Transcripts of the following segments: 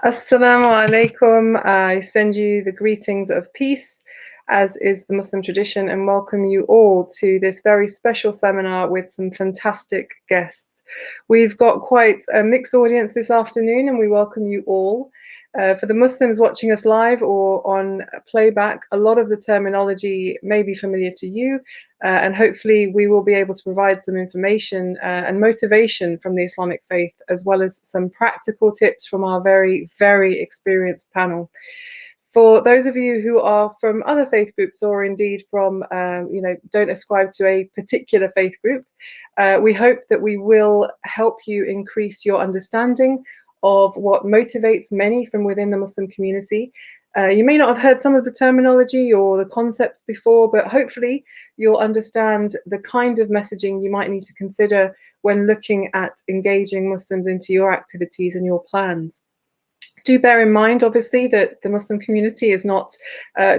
Assalamu alaikum. I send you the greetings of peace, as is the Muslim tradition, and welcome you all to this very special seminar with some fantastic guests. We've got quite a mixed audience this afternoon, and we welcome you all. For the Muslims watching us live or on playback, a lot of the terminology may be familiar to you, and hopefully we will be able to provide some information and motivation from the Islamic faith, as well as some practical tips from our very, very experienced panel. For those of you who are from other faith groups, or indeed from, don't ascribe to a particular faith group, we hope that we will help you increase your understanding of what motivates many from within the Muslim community. You may not have heard some of the terminology or the concepts before, but hopefully you'll understand the kind of messaging you might need to consider when looking at engaging Muslims into your activities and your plans. Do bear in mind, obviously, that the Muslim community is not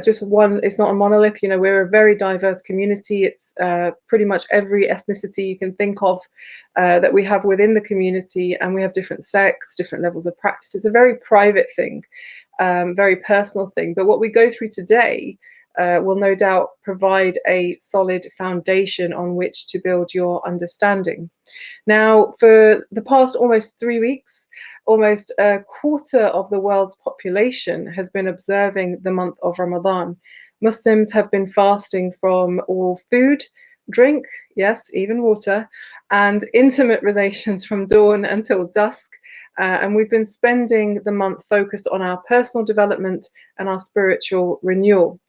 just one, it's not a monolith. You know, we're a very diverse community. It's pretty much every ethnicity you can think of that we have within the community, and we have different sects, different levels of practice. It's a very private thing, very personal thing. But what we go through today will no doubt provide a solid foundation on which to build your understanding. Now, for the past almost 3 weeks, almost a quarter of the world's population has been observing the month of Ramadan. Muslims have been fasting from all food, drink, yes, even water, and intimate relations from dawn until dusk. And we've been spending the month focused on our personal development and our spiritual renewal.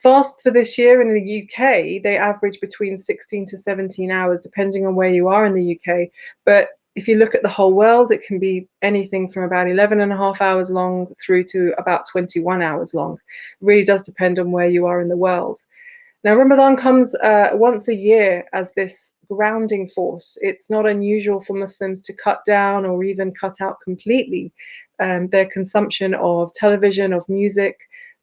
Fasts for this year in the UK, they average between 16 to 17 hours, depending on where you are in the UK. But if you look at the whole world, it can be anything from about 11 and a half hours long through to about 21 hours long. It really does depend on where you are in the world. Now, Ramadan comes once a year as this grounding force. It's not unusual for Muslims to cut down or even cut out completely their consumption of television, of music,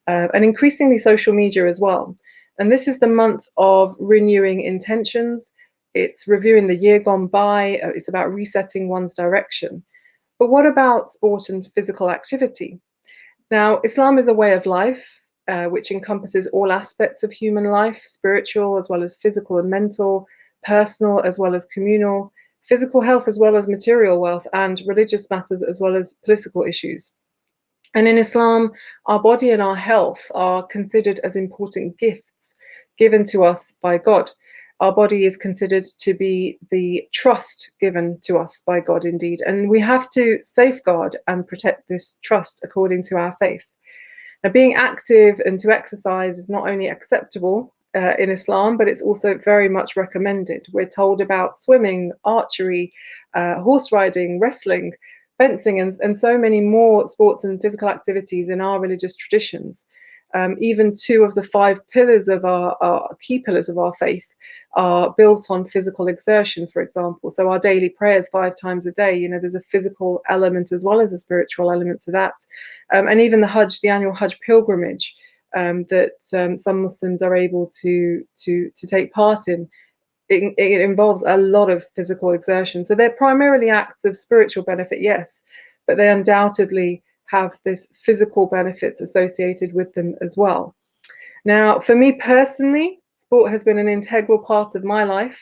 and increasingly social media as well. And this is the month of renewing intentions. It's reviewing the year gone by. It's about resetting one's direction. But what about sport and physical activity? Now, Islam is a way of life which encompasses all aspects of human life, spiritual as well as physical and mental, personal as well as communal, physical health as well as material wealth, and religious matters as well as political issues. And in Islam, our body and our health are considered as important gifts given to us by God. Our body is considered to be the trust given to us by God indeed. And we have to safeguard and protect this trust according to our faith. Now, being active and to exercise is not only acceptable in Islam, but it's also very much recommended. We're told about swimming, archery, horse riding, wrestling, fencing, and so many more sports and physical activities in our religious traditions. Even 2 of the 5 pillars of our key pillars of our faith are built on physical exertion, for example. So our daily prayers 5 times a day, you know, there's a physical element as well as a spiritual element to that. And even the Hajj, the annual Hajj pilgrimage that some Muslims are able to take part in, it involves a lot of physical exertion. So they're primarily acts of spiritual benefit, yes, but they undoubtedly have this physical benefits associated with them as well. Now, for me personally, sport has been an integral part of my life.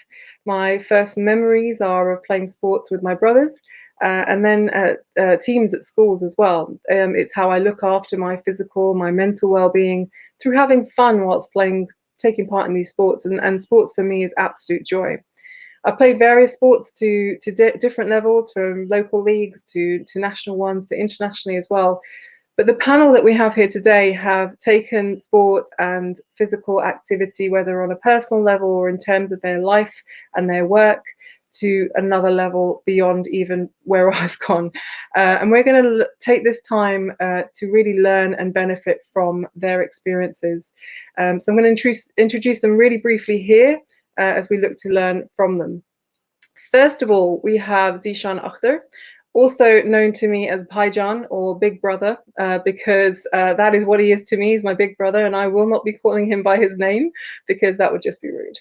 My first memories are of playing sports with my brothers, and then teams at schools as well. It's how I look after my physical, my mental well-being through having fun whilst taking part in these sports, and sports for me is absolute joy. I've played various sports to different levels, from local leagues to national ones to internationally as well. But the panel that we have here today have taken sport and physical activity, whether on a personal level or in terms of their life and their work, to another level beyond even where I've gone. And we're going to take this time to really learn and benefit from their experiences. So I'm going to introduce them really briefly here as we look to learn from them. First of all, we have Zishan Akhtar, also known to me as Bhaijan or Big Brother, because that is what he is to me. He's my big brother, and I will not be calling him by his name because that would just be rude.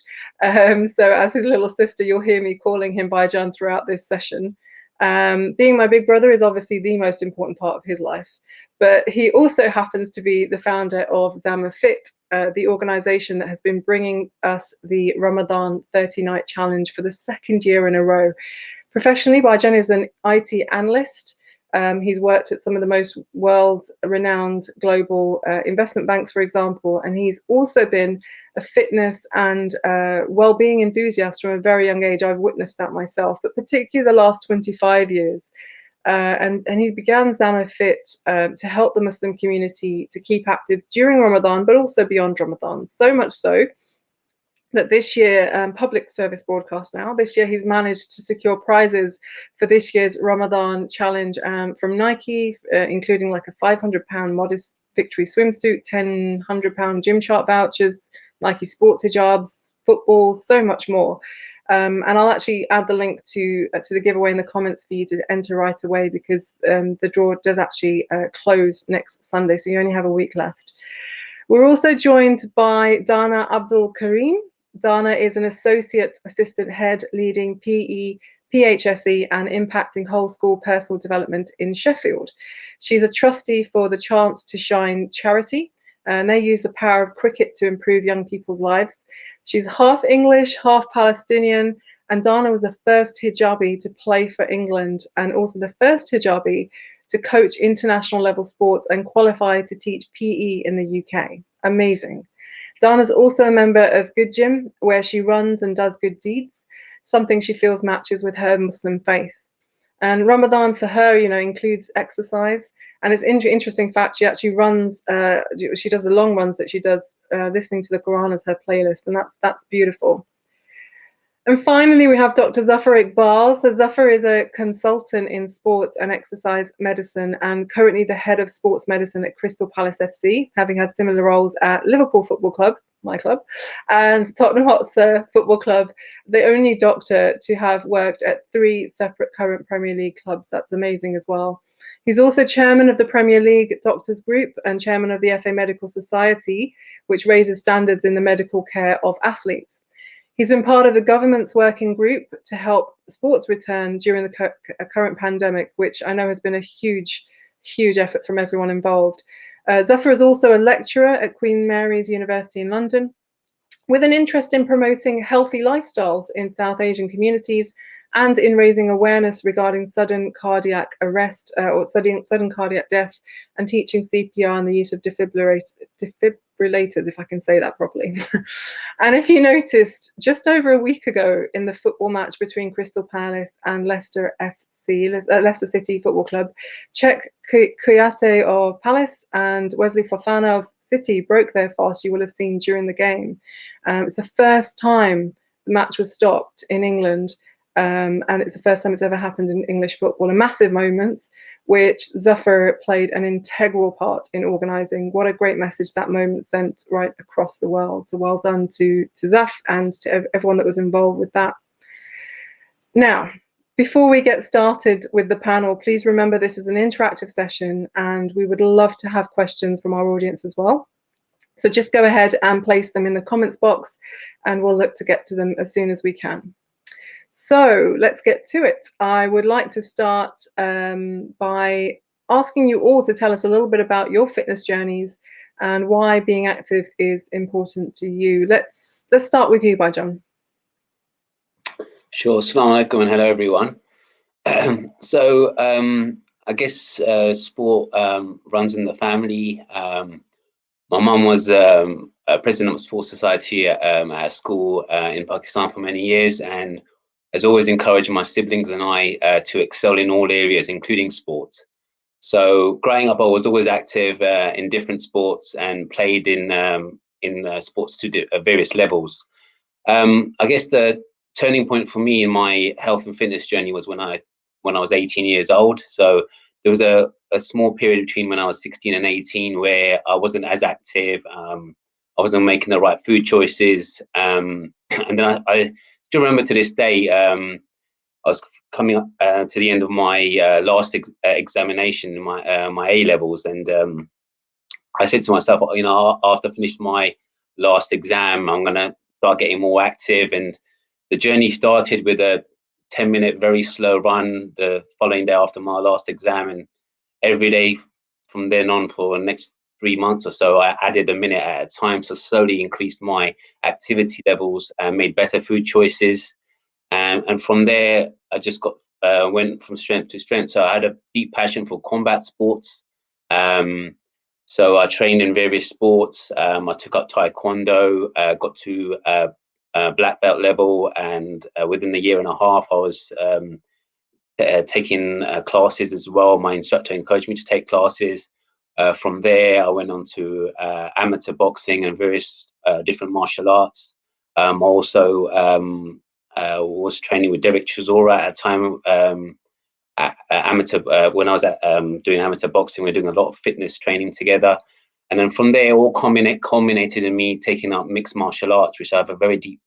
So as his little sister, you'll hear me calling him Bhaijan throughout this session. Being my big brother is obviously the most important part of his life, but he also happens to be the founder of Zama Fit, the organization that has been bringing us the Ramadan 30-night challenge for the second year in a row. Professionally, Bajan is an IT analyst. He's worked at some of the most world-renowned global investment banks, for example, and he's also been a fitness and well-being enthusiast from a very young age. I've witnessed that myself, but particularly the last 25 years. And he began Zama Fit to help the Muslim community to keep active during Ramadan, but also beyond Ramadan. So much so that this year, public service broadcast now, this year he's managed to secure prizes for this year's Ramadan challenge from Nike, including like a £500 modest victory swimsuit, £100 Gymshark vouchers, Nike sports hijabs, football, so much more. And I'll actually add the link to the giveaway in the comments for you to enter right away, because the draw does actually close next Sunday, so you only have a week left. We're also joined by Dana Abdul Kareem. Dana is an associate assistant head leading PE, PHSE and impacting whole school personal development in Sheffield. She's a trustee for the Chance to Shine charity, and they use the power of cricket to improve young people's lives. She's half English, half Palestinian, and Dana was the first hijabi to play for England and also the first hijabi to coach international level sports and qualify to teach PE in the UK. Amazing. Dana's also a member of Good Gym, where she runs and does good deeds, something she feels matches with her Muslim faith. And Ramadan for her, includes exercise. And it's interesting fact, she actually runs, she does the long runs that she does listening to the Quran as her playlist, and that's beautiful. And finally, we have Dr. Zafar Iqbal. So Zafar is a consultant in sports and exercise medicine and currently the head of sports medicine at Crystal Palace FC, having had similar roles at Liverpool Football Club, my club, and Tottenham Hotspur Football Club, the only doctor to have worked at 3 separate current Premier League clubs. That's amazing as well. He's also chairman of the Premier League Doctors Group and chairman of the FA Medical Society, which raises standards in the medical care of athletes. He's been part of the government's working group to help sports return during the current pandemic, which I know has been a huge, huge effort from everyone involved. Zafar is also a lecturer at Queen Mary's University in London, with an interest in promoting healthy lifestyles in South Asian communities and in raising awareness regarding sudden cardiac arrest or sudden cardiac death, and teaching CPR and the use of defibrillators, if I can say that properly. And if you noticed, just over a week ago in the football match between Crystal Palace and Leicester City Football Club, Cheick Kouyaté of Palace and Wesley Fofana of City broke their fast, you will have seen during the game. It's the first time the match was stopped in England, and it's the first time it's ever happened in English football. A massive moment, which Zafar played an integral part in organising. What a great message that moment sent right across the world. So well done to Zaf and to everyone that was involved with that. Now, before we get started with the panel, please remember this is an interactive session and we would love to have questions from our audience as well. So just go ahead and place them in the comments box and we'll look to get to them as soon as we can. So let's get to it. I would like to start by asking you all to tell us a little bit about your fitness journeys and why being active is important to you. Let's start with you, Bajan. Sure. Assalamu alaikum and hello everyone. So I guess sport runs in the family. My mum was president of a sports society at a school in Pakistan for many years, and has always encouraged my siblings and I to excel in all areas, including sports. So growing up, I was always active in different sports and played in sports to various levels. I guess the turning point for me in my health and fitness journey was when I was 18 years old. So there was a small period between when I was 16 and 18 where I wasn't as active. I wasn't making the right food choices. And then I still remember to this day, I was coming up to the end of my last examination, my A levels, and I said to myself, after I finished my last exam, I'm gonna start getting more active. And the journey started with a 10-minute very slow run the following day after my last exam, and every day from then on for the next 3 months or so, I added a minute at a time. So slowly increased my activity levels and made better food choices. And from there, I just went from strength to strength. So I had a deep passion for combat sports. So I trained in various sports. I took up Taekwondo, got to black belt level, and within a year and a half, I was taking classes as well. My instructor encouraged me to take classes. From there, I went on to amateur boxing and various different martial arts. I also was training with Derek Chisora at a time. Amateur when I was doing amateur boxing, we were doing a lot of fitness training together. And then from there, all culminated in me taking up mixed martial arts, which I have a very deep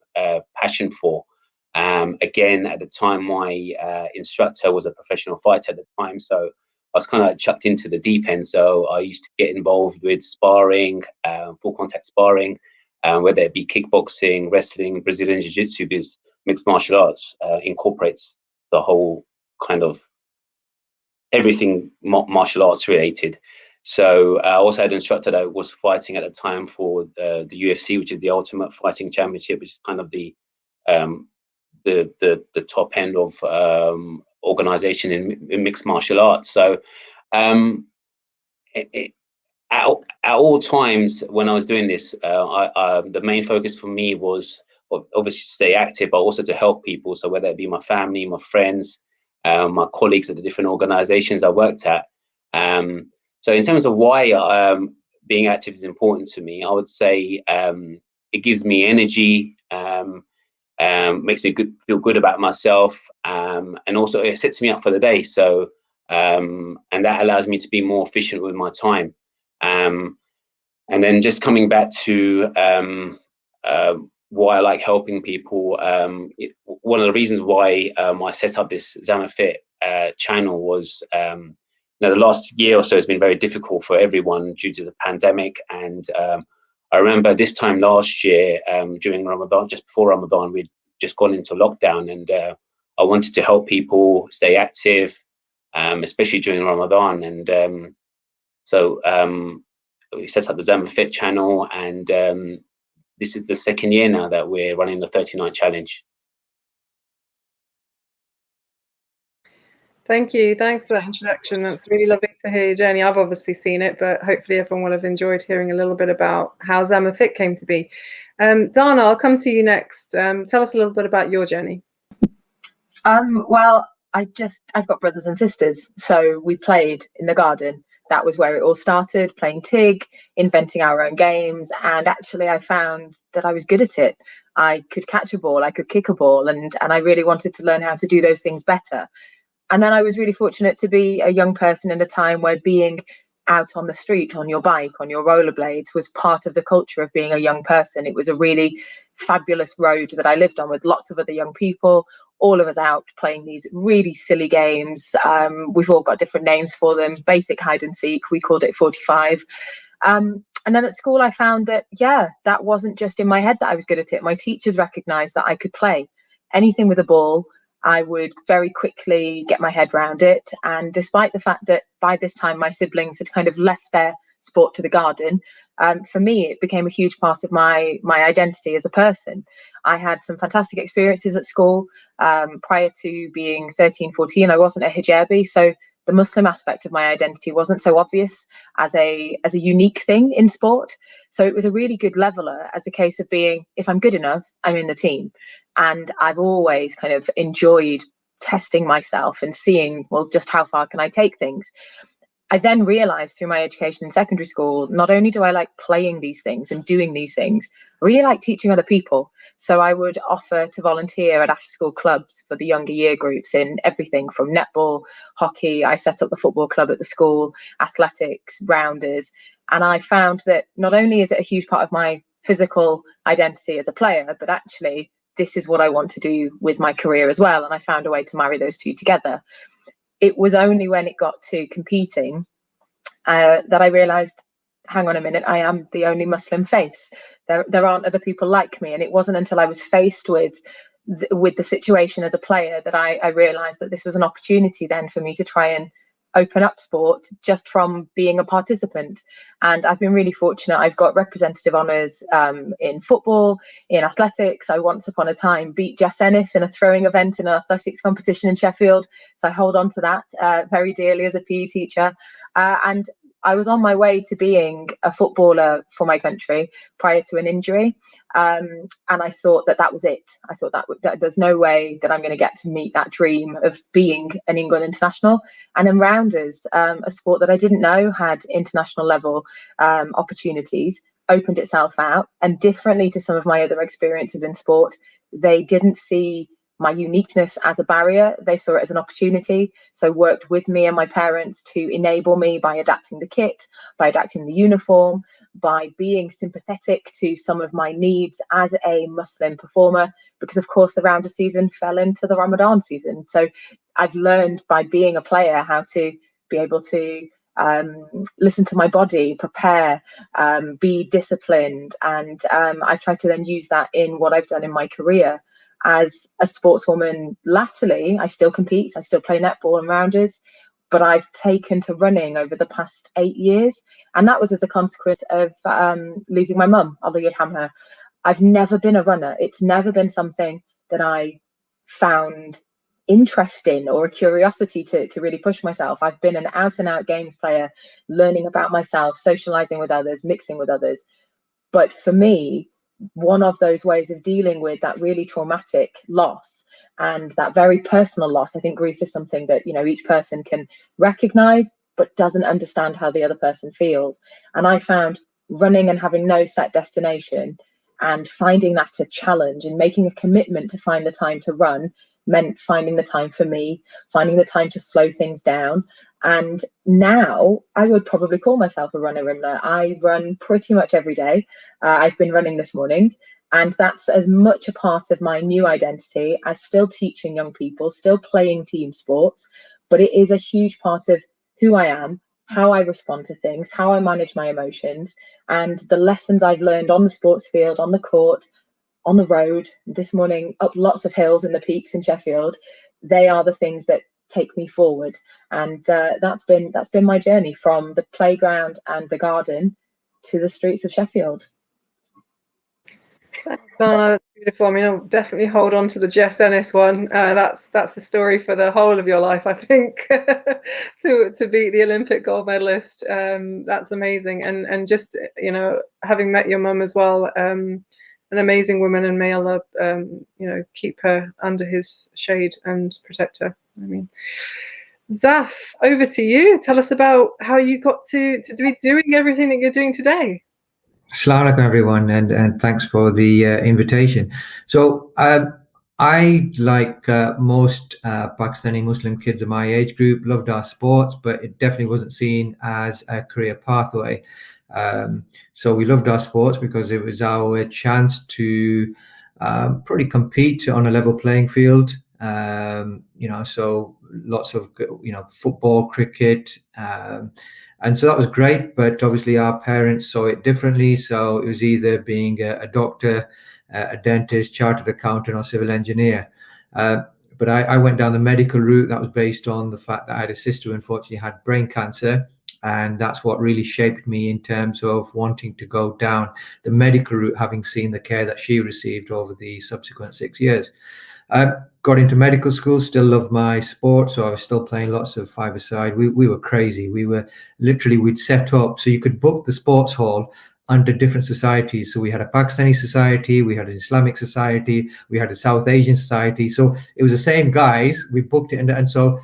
passion for. Again, at the time, my instructor was a professional fighter at the time, so I was kind of chucked into the deep end. So I used to get involved with sparring, full contact sparring, whether it be kickboxing, wrestling, Brazilian jiu-jitsu, because mixed martial arts incorporates the whole kind of everything martial arts related. So I also had an instructor that was fighting at the time for the UFC, which is the Ultimate Fighting Championship, which is kind of the top end of organization in mixed martial arts. So at all times when I was doing this, the main focus for me was obviously stay active, but also to help people. So whether it be my family, my friends, my colleagues at the different organizations I worked at. So in terms of why being active is important to me, I would say it gives me energy, makes me feel good about myself, and also it sets me up for the day. So and that allows me to be more efficient with my time. And then just coming back to why I like helping people, one of the reasons why I set up this ZamaFit channel was the last year or so has been very difficult for everyone due to the pandemic. And I remember this time last year during Ramadan, just before Ramadan, we'd just gone into lockdown, and I wanted to help people stay active, especially during Ramadan. And so we set up the ZamaFit channel, and this is the second year now that we're running the 30-night challenge. Thank you. Thanks for that introduction. That's really lovely to hear your journey. I've obviously seen it, but hopefully everyone will have enjoyed hearing a little bit about how ZamaFit came to be. Dana, I'll come to you next. Tell us a little bit about your journey. Well, I've got brothers and sisters, so we played in the garden. That was where it all started, playing TIG, inventing our own games. And actually, I found that I was good at it. I could catch a ball, I could kick a ball, and I really wanted to learn how to do those things better. And then I was really fortunate to be a young person in a time where being out on the street, on your bike, on your rollerblades was part of the culture of being a young person. It was a really fabulous road that I lived on with lots of other young people, all of us out playing these really silly games. We've all got different names for them. Basic hide and seek, we called it 45. And then at school, I found that, that wasn't just in my head that I was good at it. My teachers recognized that I could play anything with a ball. I would very quickly get my head around it. And despite the fact that by this time my siblings had kind of left their sport to the garden, for me, it became a huge part of my identity as a person. I had some fantastic experiences at school. Prior to being 13, 14, I wasn't a hijabi. So the Muslim aspect of my identity wasn't so obvious as a unique thing in sport. So it was a really good leveler as a case of being, if I'm good enough, I'm in the team. And I've always kind of enjoyed testing myself and seeing, well, just how far can I take things? I then realized through my education in secondary school, not only do I like playing these things and doing these things, I really like teaching other people. So I would offer to volunteer at after school clubs for the younger year groups in everything from netball, hockey. I set up the football club at the school, athletics, rounders. And I found that not only is it a huge part of my physical identity as a player, but actually this is what I want to do with my career as well. And I found a way to marry those two together. It was only when it got to competing that I realized, hang on a minute, I am the only Muslim face. There aren't other people like me. And it wasn't until I was faced with with the situation as a player that I realized that this was an opportunity then for me to try and open up sport just from being a participant. And I've been really fortunate. I've got representative honours in football, in athletics. I once upon a time beat Jess Ennis in a throwing event in an athletics competition in Sheffield. So I hold on to that very dearly as a PE teacher. And I was on my way to being a footballer for my country prior to an injury. And I thought that was it. I thought that there's no way that I'm going to get to meet that dream of being an England international. And then rounders, a sport that I didn't know had international level opportunities, opened itself out. And differently to some of my other experiences in sport, they didn't see my uniqueness as a barrier. They saw it as an opportunity. So worked with me and my parents to enable me by adapting the kit, by adapting the uniform, by being sympathetic to some of my needs as a Muslim performer, because of course the rounder season fell into the Ramadan season. So I've learned by being a player how to be able to listen to my body, prepare, be disciplined. And I've tried to then use that in what I've done in my career as a sportswoman. Latterly, I still compete, I still play netball and rounders, but I've taken to running over the past 8 years. And that was as a consequence of losing my mum, Allah Yirhamha. I've never been a runner. It's never been something that I found interesting or a curiosity to really push myself. I've been an out and out games player, learning about myself, socializing with others, mixing with others. But for me, one of those ways of dealing with that really traumatic loss and that very personal loss, I think grief is something that, you know, each person can recognize, but doesn't understand how the other person feels. And I found running and having no set destination and finding that a challenge and making a commitment to find the time to run meant finding the time for me, finding the time to slow things down. And now I would probably call myself a runner. I run pretty much every day. I've been running this morning, and that's as much a part of my new identity as still teaching young people, still playing team sports. But it is a huge part of who I am, how I respond to things, how I manage my emotions, and the lessons I've learned on the sports field, on the court, on the road, this morning, up lots of hills in the peaks in Sheffield. They are the things that take me forward. And that's been my journey from the playground and the garden to the streets of Sheffield. Thanks, Dana. That's beautiful. I mean, I'll definitely hold on to the Jess Ennis one. That's a story for the whole of your life, I think. to beat the Olympic gold medalist, that's amazing. And just, you know, having met your mum as well, an amazing woman, and may Allah, you know, keep her under His shade and protect her. I mean, Zaf, over to you. Tell us about how you got to be doing everything that you're doing today. Assalamu alaikum, everyone, and thanks for the invitation. So I, like most Pakistani Muslim kids of my age group, loved our sports, but it definitely wasn't seen as a career pathway. So we loved our sports because it was our chance to probably compete on a level playing field. You know, so lots of, you know, football, cricket, and so that was great, but obviously our parents saw it differently. So it was either being a doctor, a dentist, chartered accountant, or civil engineer. But I went down the medical route. That was based on the fact that I had a sister who unfortunately had brain cancer. And that's what really shaped me in terms of wanting to go down the medical route, having seen the care that she received over the subsequent 6 years. Got into medical school, still loved my sport, so I was still playing lots of five-a-side. We were crazy. We were literally, we'd set up, so you could book the sports hall under different societies. So we had a Pakistani society, we had an Islamic society, we had a South Asian society. So it was the same guys. We booked it, and so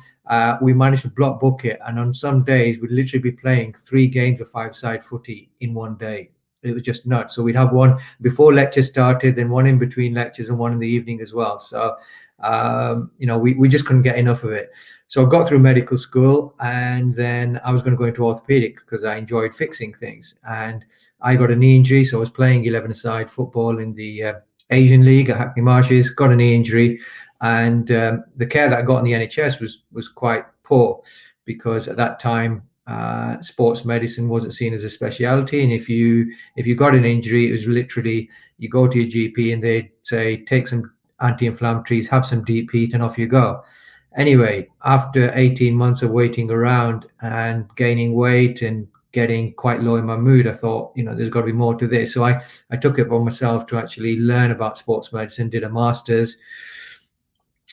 we managed to block book it. And on some days, we'd literally be playing 3 games of five-side footy in one day. It was just nuts. So we'd have one before lecture started, then one in between lectures, and one in the evening as well. So you know, we just couldn't get enough of it. So I got through medical school, and then I was going to go into orthopedic because I enjoyed fixing things. And I got a knee injury, so I was playing 11-a-side football in the Asian League at Hackney Marshes, got a knee injury, and the care that I got in the NHS was quite poor, because at that time sports medicine wasn't seen as a specialty. And if you got an injury, it was literally, you go to your GP and they'd say, take some anti-inflammatories, have some deep heat, and off you go. Anyway, after 18 months of waiting around and gaining weight and getting quite low in my mood, I thought, there's got to be more to this. So I took it upon myself to actually learn about sports medicine, did a master's.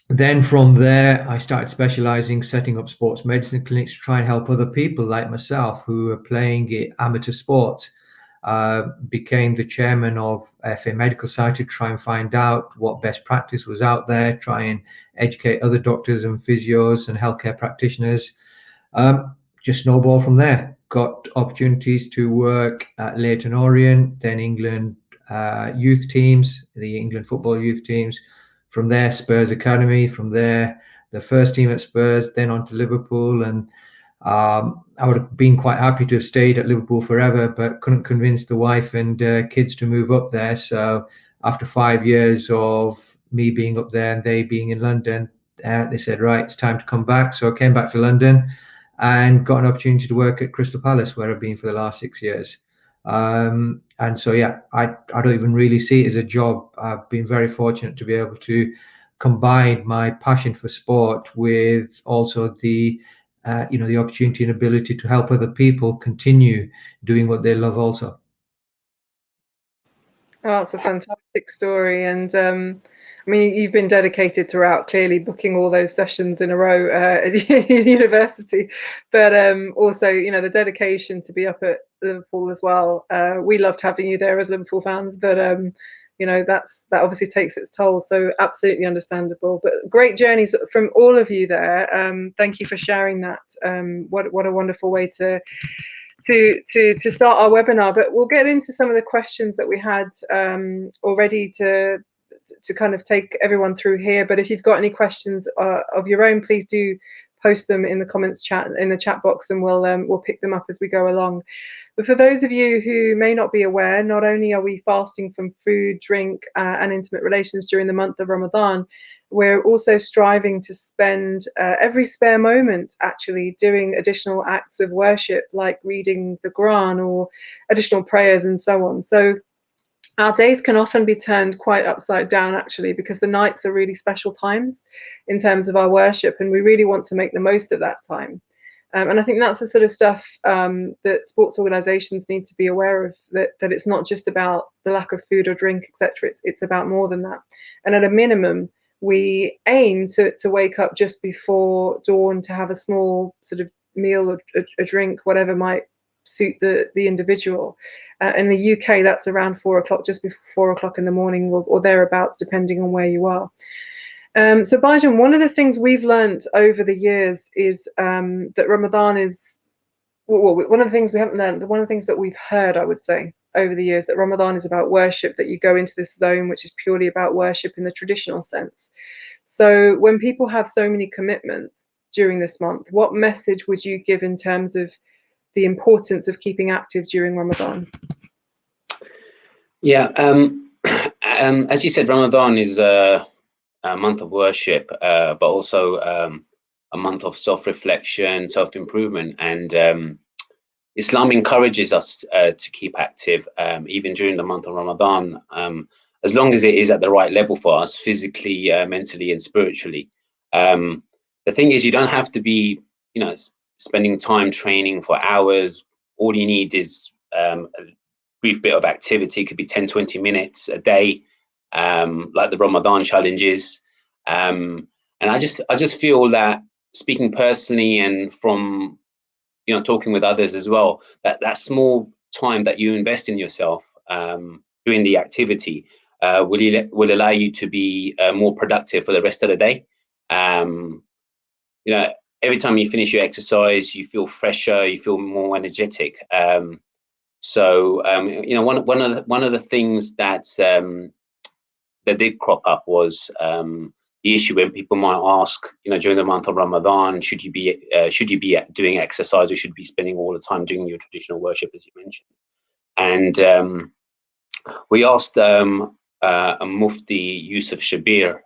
Then from there, I started specializing, setting up sports medicine clinics to try and help other people like myself who are playing amateur sports. Became the chairman of FA Medical Society to try and find out what best practice was out there, try and educate other doctors and physios and healthcare practitioners. Just snowball from there. Got opportunities to work at Leyton Orient, then England youth teams, the England football youth teams. From there, Spurs Academy. From there, the first team at Spurs, then on to Liverpool. And I would have been quite happy to have stayed at Liverpool forever, but couldn't convince the wife and kids to move up there. So after 5 years of me being up there and they being in London, they said, right, it's time to come back. So I came back to London and got an opportunity to work at Crystal Palace, where I've been for the last 6 years. And so, yeah, I don't even really see it as a job. I've been very fortunate to be able to combine my passion for sport with also the opportunity and ability to help other people continue doing what they love also. Oh, it's a fantastic story. And I mean, you've been dedicated throughout, clearly booking all those sessions in a row at university, but also, the dedication to be up at Liverpool as well. We loved having you there as Liverpool fans, but that obviously takes its toll. So absolutely understandable. But great journeys from all of you there. Thank you for sharing that. What a wonderful way to start our webinar. But we'll get into some of the questions that we had already to kind of take everyone through here. But if you've got any questions of your own, please do post them in the comments in the chat box, and we'll pick them up as we go along. But for those of you who may not be aware, not only are we fasting from food, drink, and intimate relations during the month of Ramadan, we're also striving to spend every spare moment actually doing additional acts of worship, like reading the Quran or additional prayers and so on. So our days can often be turned quite upside down, actually, because the nights are really special times in terms of our worship, and we really want to make the most of that time. And I think that's the sort of stuff that sports organisations need to be aware of, that it's not just about the lack of food or drink, etc. It's about more than that. And at a minimum, we aim to wake up just before dawn to have a small sort of meal or a drink, whatever might suit the individual. In the UK, that's around 4 o'clock, just before 4 o'clock in the morning or thereabouts, depending on where you are. So Bajan, one of the things we've learned over the years is that Ramadan is, well, one of the things we haven't learned, but one of the things that we've heard, I would say, over the years, that Ramadan is about worship, that you go into this zone which is purely about worship in the traditional sense. So when people have so many commitments during this month, what message would you give in terms of the importance of keeping active during Ramadan? Yeah, as you said, Ramadan is a month of worship, but also a month of self-reflection, self-improvement, and Islam encourages us to keep active even during the month of Ramadan, as long as it is at the right level for us, physically, mentally, and spiritually. The thing is, you don't have to be, spending time training for hours. All you need is a brief bit of activity. It could be 10, 20 minutes a day, like the Ramadan challenges. And I just feel that, speaking personally and from talking with others as well, that small time that you invest in yourself doing the activity will allow you to be more productive for the rest of the day. Every time you finish your exercise, you feel fresher, you feel more energetic. So one of the things that did crop up was the issue when people might ask, during the month of Ramadan, should you be doing exercise, or should you be spending all the time doing your traditional worship, as you mentioned? And we asked a Mufti, Yusuf Shabir.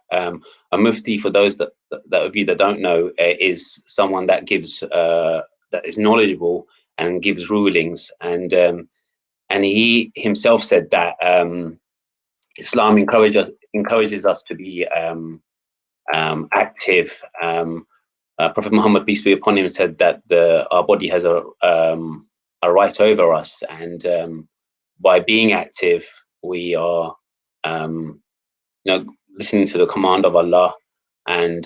A Mufti, for those that of you that don't know, is someone that gives that is knowledgeable and gives rulings. And he himself said that Islam encourages us to be active. Prophet Muhammad, peace be upon him, said that our body has a right over us, and by being active, we are listening to the command of Allah, and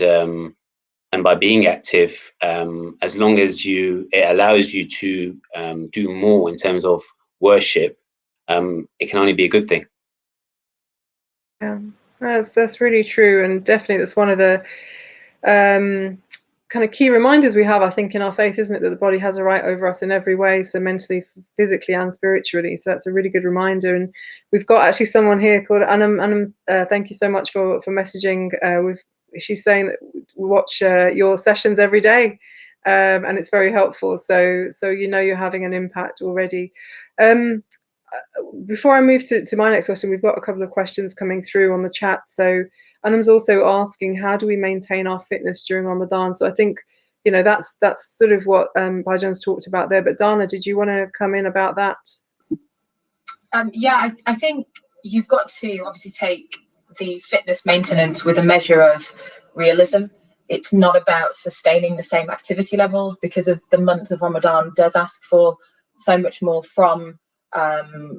by being active, as long as it allows you to do more in terms of worship, it can only be a good thing. Yeah, that's really true, and definitely that's one of the kind of key reminders we have, I think, in our faith, isn't it, that the body has a right over us in every way, so mentally, physically, and spiritually. So that's a really good reminder. And we've got actually someone here called Anam. Anam, thank you so much for messaging. She's saying that we watch your sessions every day, and it's very helpful. So you're having an impact already. Before I move to my next question, we've got a couple of questions coming through on the chat. So Anam's also asking, how do we maintain our fitness during Ramadan? So I think, that's sort of what Baijan's talked about there. But Dana, did you want to come in about that? Yeah, I think you've got to obviously take the fitness maintenance with a measure of realism. It's not about sustaining the same activity levels, because of the month of Ramadan does ask for so much more from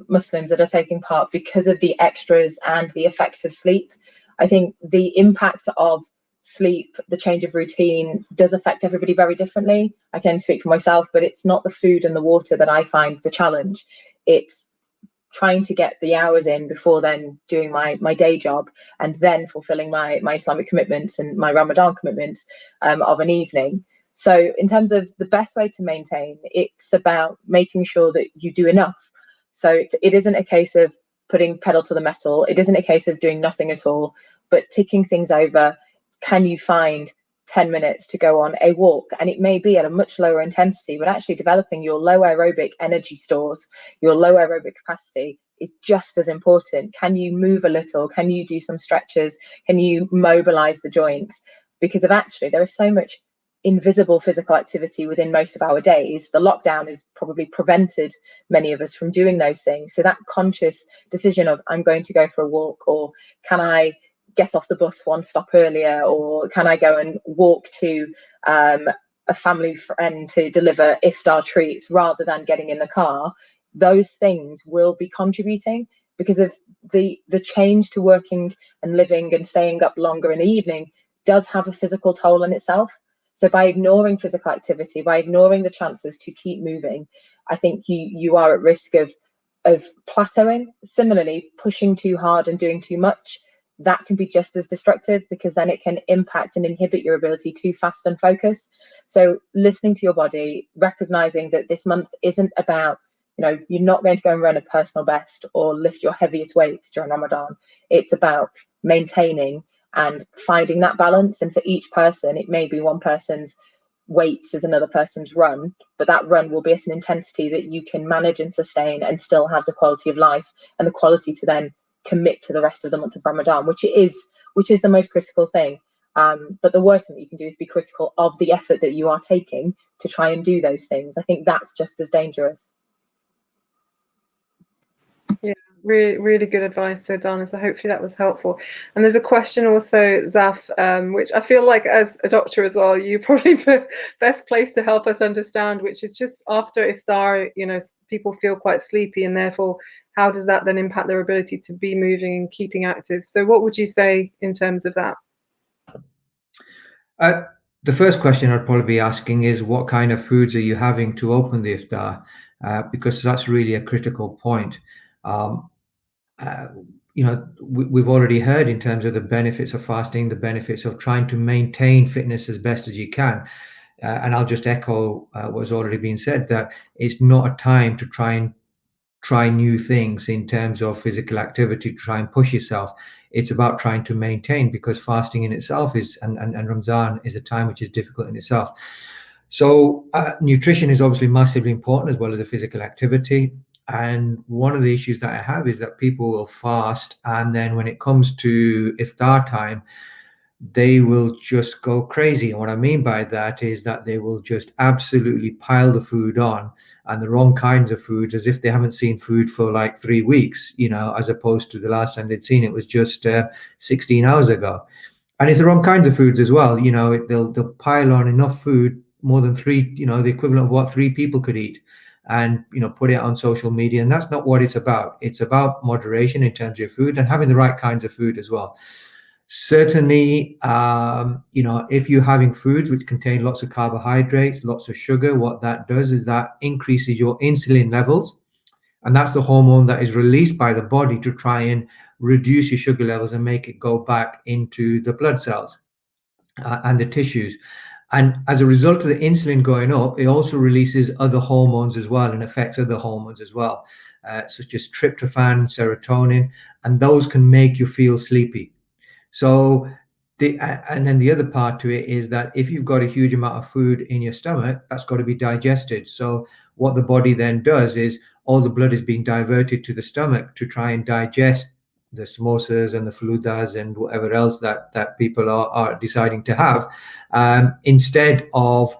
Muslims that are taking part, because of the extras and the effect of sleep. I think the impact of sleep, the change of routine, does affect everybody very differently. I can only speak for myself, but it's not the food and the water that I find the challenge. It's trying to get the hours in before then doing my day job, and then fulfilling my Islamic commitments and my Ramadan commitments of an evening. So in terms of the best way to maintain, it's about making sure that you do enough. So it isn't a case of putting pedal to the metal. It isn't a case of doing nothing at all, but ticking things over. Can you find 10 minutes to go on a walk? And it may be at a much lower intensity, but actually developing your low aerobic energy stores, your low aerobic capacity, is just as important. Can you move a little? Can you do some stretches? Can you mobilize the joints? Because there is so much invisible physical activity within most of our days. The lockdown has probably prevented many of us from doing those things. So that conscious decision of, I'm going to go for a walk, or can I get off the bus one stop earlier, or can I go and walk to a family friend to deliver iftar treats rather than getting in the car, those things will be contributing, because of the change to working and living and staying up longer in the evening does have a physical toll on itself. So by ignoring physical activity, by ignoring the chances to keep moving, I think you are at risk of plateauing. Similarly, pushing too hard and doing too much, that can be just as destructive, because then it can impact and inhibit your ability to fast and focus. So listening to your body, recognizing that this month isn't about, you're not going to go and run a personal best or lift your heaviest weights during Ramadan. It's about maintaining and finding that balance. And for each person, it may be one person's weights is another person's run, but that run will be at an intensity that you can manage and sustain and still have the quality of life and the quality to then commit to the rest of the month of Ramadan, which is the most critical thing. But the worst thing that you can do is be critical of the effort that you are taking to try and do those things. I think that's just as dangerous. Yeah, really, really good advice there, Dana. So hopefully that was helpful. And there's a question also, Zaf, which I feel like as a doctor as well, you're probably the best place to help us understand, which is just after iftar, people feel quite sleepy, and therefore, how does that then impact their ability to be moving and keeping active? So what would you say in terms of that? The first question I'd probably be asking is, what kind of foods are you having to open the iftar? Because that's really a critical point. We've already heard in terms of the benefits of fasting, the benefits of trying to maintain fitness as best as you can. And I'll just echo what's already been said, that it's not a time to try new things in terms of physical activity, to try and push yourself. It's about trying to maintain, because fasting in itself is, and Ramzan is a time which is difficult in itself. So nutrition is obviously massively important, as well as a physical activity. And one of the issues that I have is that people will fast, and then when it comes to iftar time, they will just go crazy. And what I mean by that is that they will just absolutely pile the food on, and the wrong kinds of foods, as if they haven't seen food for like 3 weeks, as opposed to the last time they'd seen it was just 16 hours ago. And it's the wrong kinds of foods as well. They'll pile on enough food, more than three, the equivalent of what 3 people could eat, and put it on social media. And that's not what it's about. It's about moderation in terms of your food and having the right kinds of food as well. Certainly, if you're having foods which contain lots of carbohydrates, lots of sugar, what that does is that increases your insulin levels. And that's the hormone that is released by the body to try and reduce your sugar levels and make it go back into the blood cells and the tissues. And as a result of the insulin going up, it also releases other hormones as well and affects other hormones as well, such as tryptophan, serotonin, and those can make you feel sleepy. So and then the other part to it is that if you've got a huge amount of food in your stomach, that's got to be digested. So what the body then does is all the blood is being diverted to the stomach to try and digest the samosas and the faludas and whatever else that people are deciding to have, instead of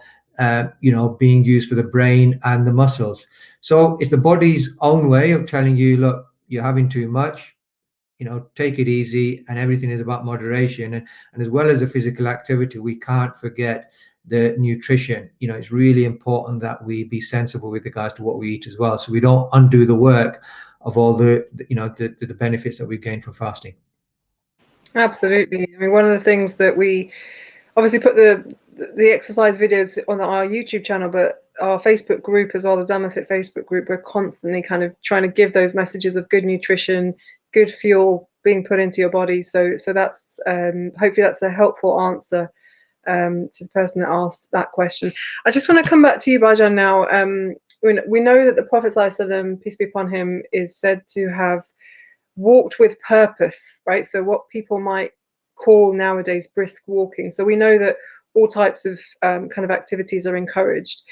being used for the brain and the muscles. So it's the body's own way of telling you, look, you're having too much, take it easy, and everything is about moderation. And as well as the physical activity, we can't forget the nutrition. It's really important that we be sensible with regards to what we eat as well, so we don't undo the work of all the benefits that we gain from fasting. Absolutely. I mean, one of the things that we obviously put the exercise videos on our YouTube channel, but our Facebook group as well, the Zamafit Facebook group, we're constantly kind of trying to give those messages of good nutrition, good fuel being put into your body. So that's hopefully that's a helpful answer to the person that asked that question. I just want to come back to you, Baijan, now. We know that the Prophet ﷺ, peace be upon him, is said to have walked with purpose, right? So what people might call nowadays brisk walking. So we know that all types of kind of activities are encouraged.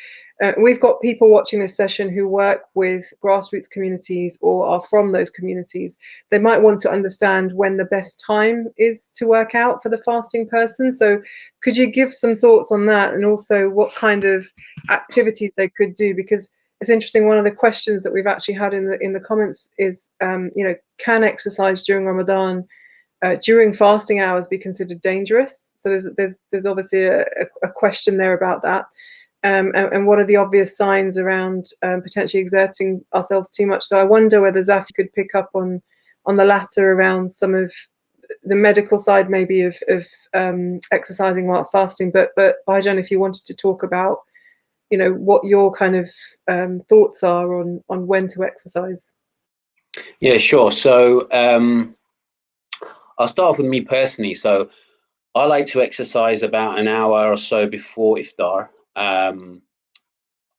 We've got people watching this session who work with grassroots communities or are from those communities. They might want to understand when the best time is to work out for the fasting person. So could you give some thoughts on that, and also what kind of activities they could do? Because it's interesting, one of the questions that we've actually had in the comments is, can exercise during Ramadan, during fasting hours, be considered dangerous? So there's obviously a question there about that. And what are the obvious signs around potentially exerting ourselves too much? So I wonder whether Zaf could pick up on the latter around some of the medical side, maybe of exercising while fasting. But Baijan, if you wanted to talk about, what your kind of thoughts are on when to exercise. Yeah, sure. So I'll start off with me personally. So I like to exercise about an hour or so before iftar. But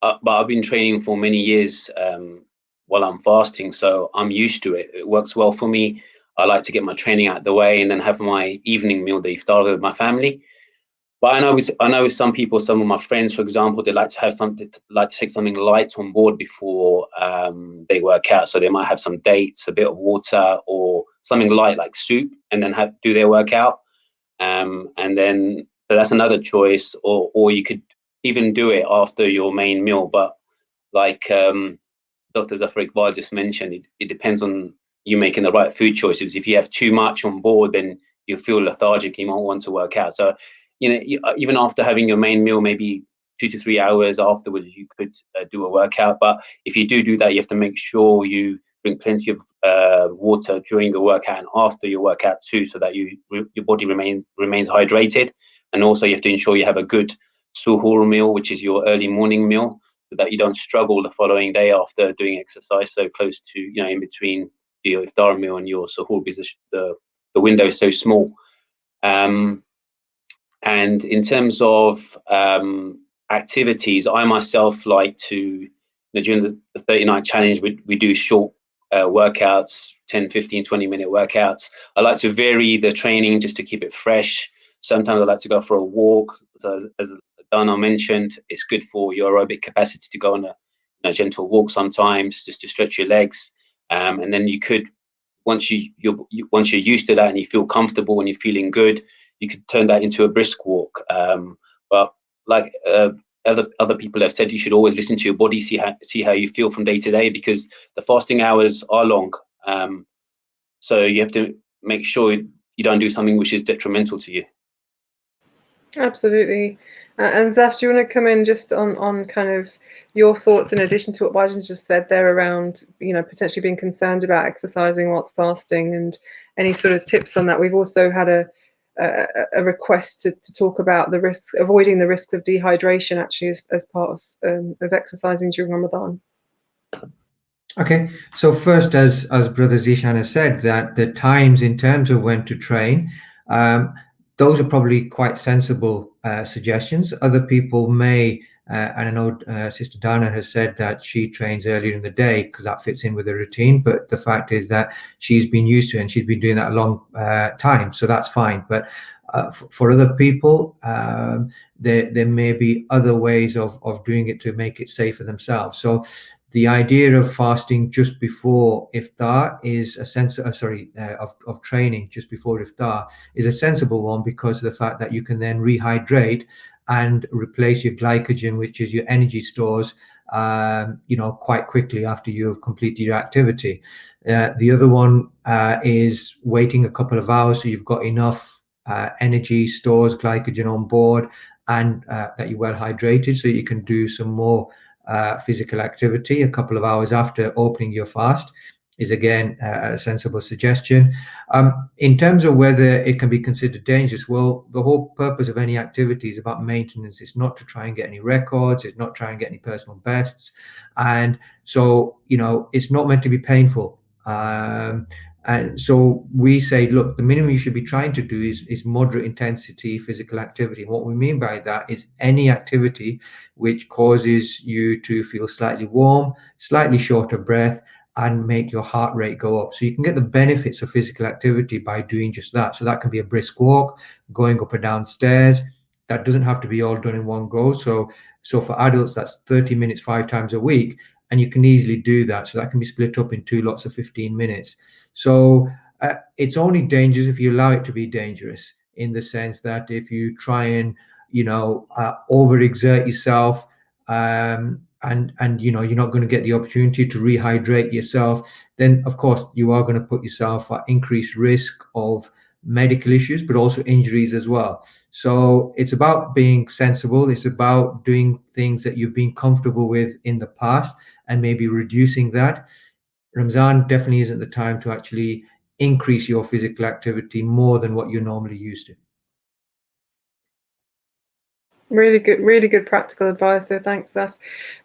I've been training for many years while I'm fasting, so I'm used to it. It works well for me. I like to get my training out of the way and then have my evening meal, the iftar, with my family. But I know some people, some of my friends, for example, they like to have take something light on board before they work out. So they might have some dates, a bit of water, or something light like soup, and then do their workout. And then so that's another choice, or you could even do it after your main meal. But like Dr. Zafar Iqbal just mentioned, it depends on you making the right food choices. If you have too much on board, then you feel lethargic, you won't want to work out. So even after having your main meal, maybe 2 to 3 hours afterwards, you could do a workout. But if you do that, you have to make sure you drink plenty of water during the workout and after your workout too, so that your body remains hydrated. And also you have to ensure you have a good suhoor meal, which is your early morning meal, so that you don't struggle the following day after doing exercise so close to, in between your iftar meal and your suhoor, because the window is so small. And in terms of activities, I myself like to, during the 30-night challenge, we do short workouts, 10, 15, 20-minute workouts. I like to vary the training just to keep it fresh. Sometimes I like to go for a walk. So as Dana mentioned, it's good for your aerobic capacity to go on a gentle walk sometimes, just to stretch your legs. And then you could, once you're used to that and you feel comfortable and you're feeling good, you could turn that into a brisk walk. But like other people have said, you should always listen to your body, see how you feel from day to day, because the fasting hours are long. So you have to make sure you don't do something which is detrimental to you. Absolutely. And Zaf, do you want to come in just on kind of your thoughts in addition to what Bajan's just said there around, potentially being concerned about exercising whilst fasting, and any sort of tips on that? We've also had a request to talk about avoiding the risks of dehydration actually as part of exercising during Ramadan. Okay, so first, as Brother Zishan has said, that the times in terms of when to train, those are probably quite sensible suggestions. Other people may, and I know Sister Dana has said that she trains earlier in the day because that fits in with her routine, but the fact is that she's been used to it and she's been doing that a long time, so that's fine. But for other people, there may be other ways of doing it to make it safe for themselves. So the idea of fasting just before iftar is of training just before iftar is a sensible one, because of the fact that you can then rehydrate and replace your glycogen, which is your energy stores, quite quickly after you've completed your activity. The other one is waiting a couple of hours so you've got enough energy stores, glycogen on board, and that you're well hydrated, so you can do some more physical activity a couple of hours after opening your fast is again a sensible suggestion. In terms of whether it can be considered dangerous, well, the whole purpose of any activity is about maintenance. It's not to try and get any records, it's not try and get any personal bests, and so it's not meant to be painful. And so we say, look, the minimum you should be trying to do is moderate intensity physical activity. And what we mean by that is any activity which causes you to feel slightly warm, slightly short of breath, and make your heart rate go up. So you can get the benefits of physical activity by doing just that. So that can be a brisk walk, going up and down stairs. That doesn't have to be all done in one go. So for adults, that's 30 minutes 5 times a week. And you can easily do that. So that can be split up in 2 lots of 15 minutes. So it's only dangerous if you allow it to be dangerous, in the sense that if you try and, overexert yourself, and you're not going to get the opportunity to rehydrate yourself, then of course you are going to put yourself at increased risk of medical issues, but also injuries as well. So it's about being sensible. It's about doing things that you've been comfortable with in the past and maybe reducing that. Ramadan definitely isn't the time to actually increase your physical activity more than what you're normally used to. Really good practical advice there. Thanks, Seth.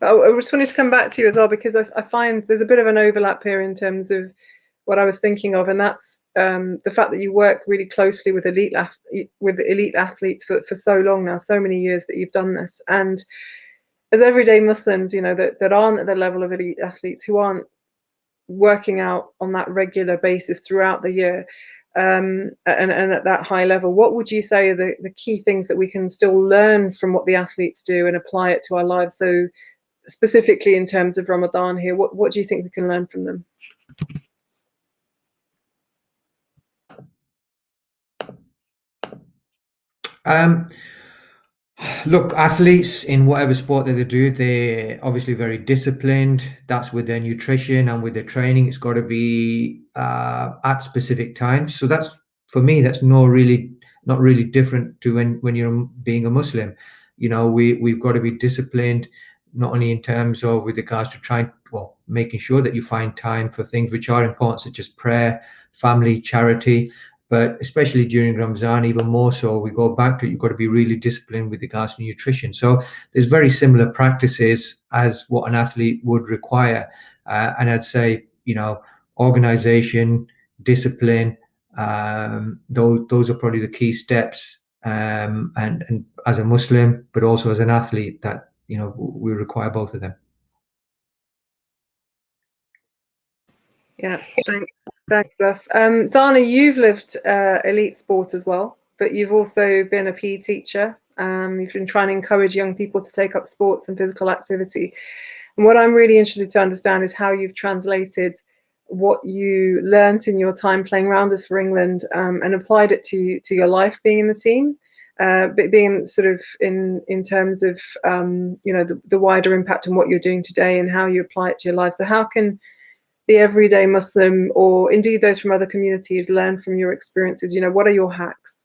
I just wanted to come back to you as well, because I find there's a bit of an overlap here in terms of what I was thinking of, and that's the fact that you work really closely with elite athletes for so long now, so many years that you've done this. And as everyday Muslims, that aren't at the level of elite athletes, who aren't working out on that regular basis throughout the year, and at that high level, what would you say are the key things that we can still learn from what the athletes do and apply it to our lives? So specifically in terms of Ramadan here, what do you think we can learn from them? Look, athletes in whatever sport that they do, they're obviously very disciplined. That's with their nutrition and with their training. It's got to be at specific times. So that's, for me, that's not really different to when you're being a Muslim. We've got to be disciplined, not only in terms of with regards to making sure that you find time for things which are important, such as prayer, family, charity. But especially during Ramadan, even more so, we go back to it, you've got to be really disciplined with regards to nutrition. So there's very similar practices as what an athlete would require. And I'd say, organization, discipline, those are probably the key steps. And as a Muslim, but also as an athlete, that, we require both of them. Yeah, thanks, Beth. Dana, you've lived elite sport as well, but you've also been a PE teacher. You've been trying to encourage young people to take up sports and physical activity. And what I'm really interested to understand is how you've translated what you learnt in your time playing rounders for England and applied it to your life being in the team, but being sort of in terms of the wider impact on what you're doing today and how you apply it to your life. So how can the everyday Muslim, or indeed those from other communities, learn from your experiences? What are your hacks?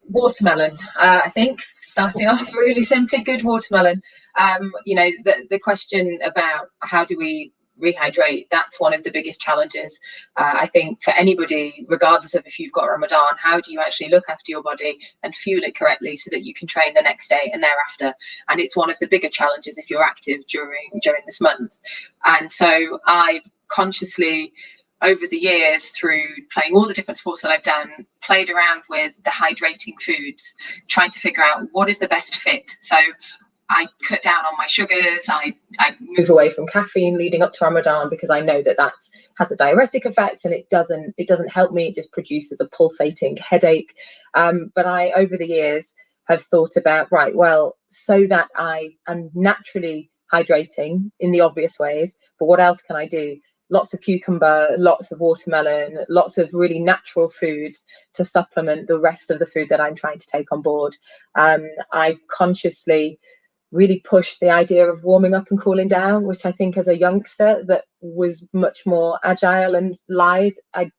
Watermelon, I think, starting off really simply, good watermelon. The question about how do we rehydrate, that's one of the biggest challenges, I think, for anybody, regardless of if you've got Ramadan. How do you actually look after your body and fuel it correctly so that you can train the next day and thereafter? And it's one of the bigger challenges if you're active during this month. And so I've consciously, over the years, through playing all the different sports that I've done, played around with the hydrating foods, trying to figure out what is the best fit. So I cut down on my sugars. I move away from caffeine leading up to Ramadan, because I know that has a diuretic effect, and it doesn't help me. It just produces a pulsating headache. But I, over the years, have thought about, right, well, so that I am naturally hydrating in the obvious ways, but what else can I do? Lots of cucumber, lots of watermelon, lots of really natural foods to supplement the rest of the food that I'm trying to take on board. I consciously really pushed the idea of warming up and cooling down, which I think as a youngster that was much more agile and lithe.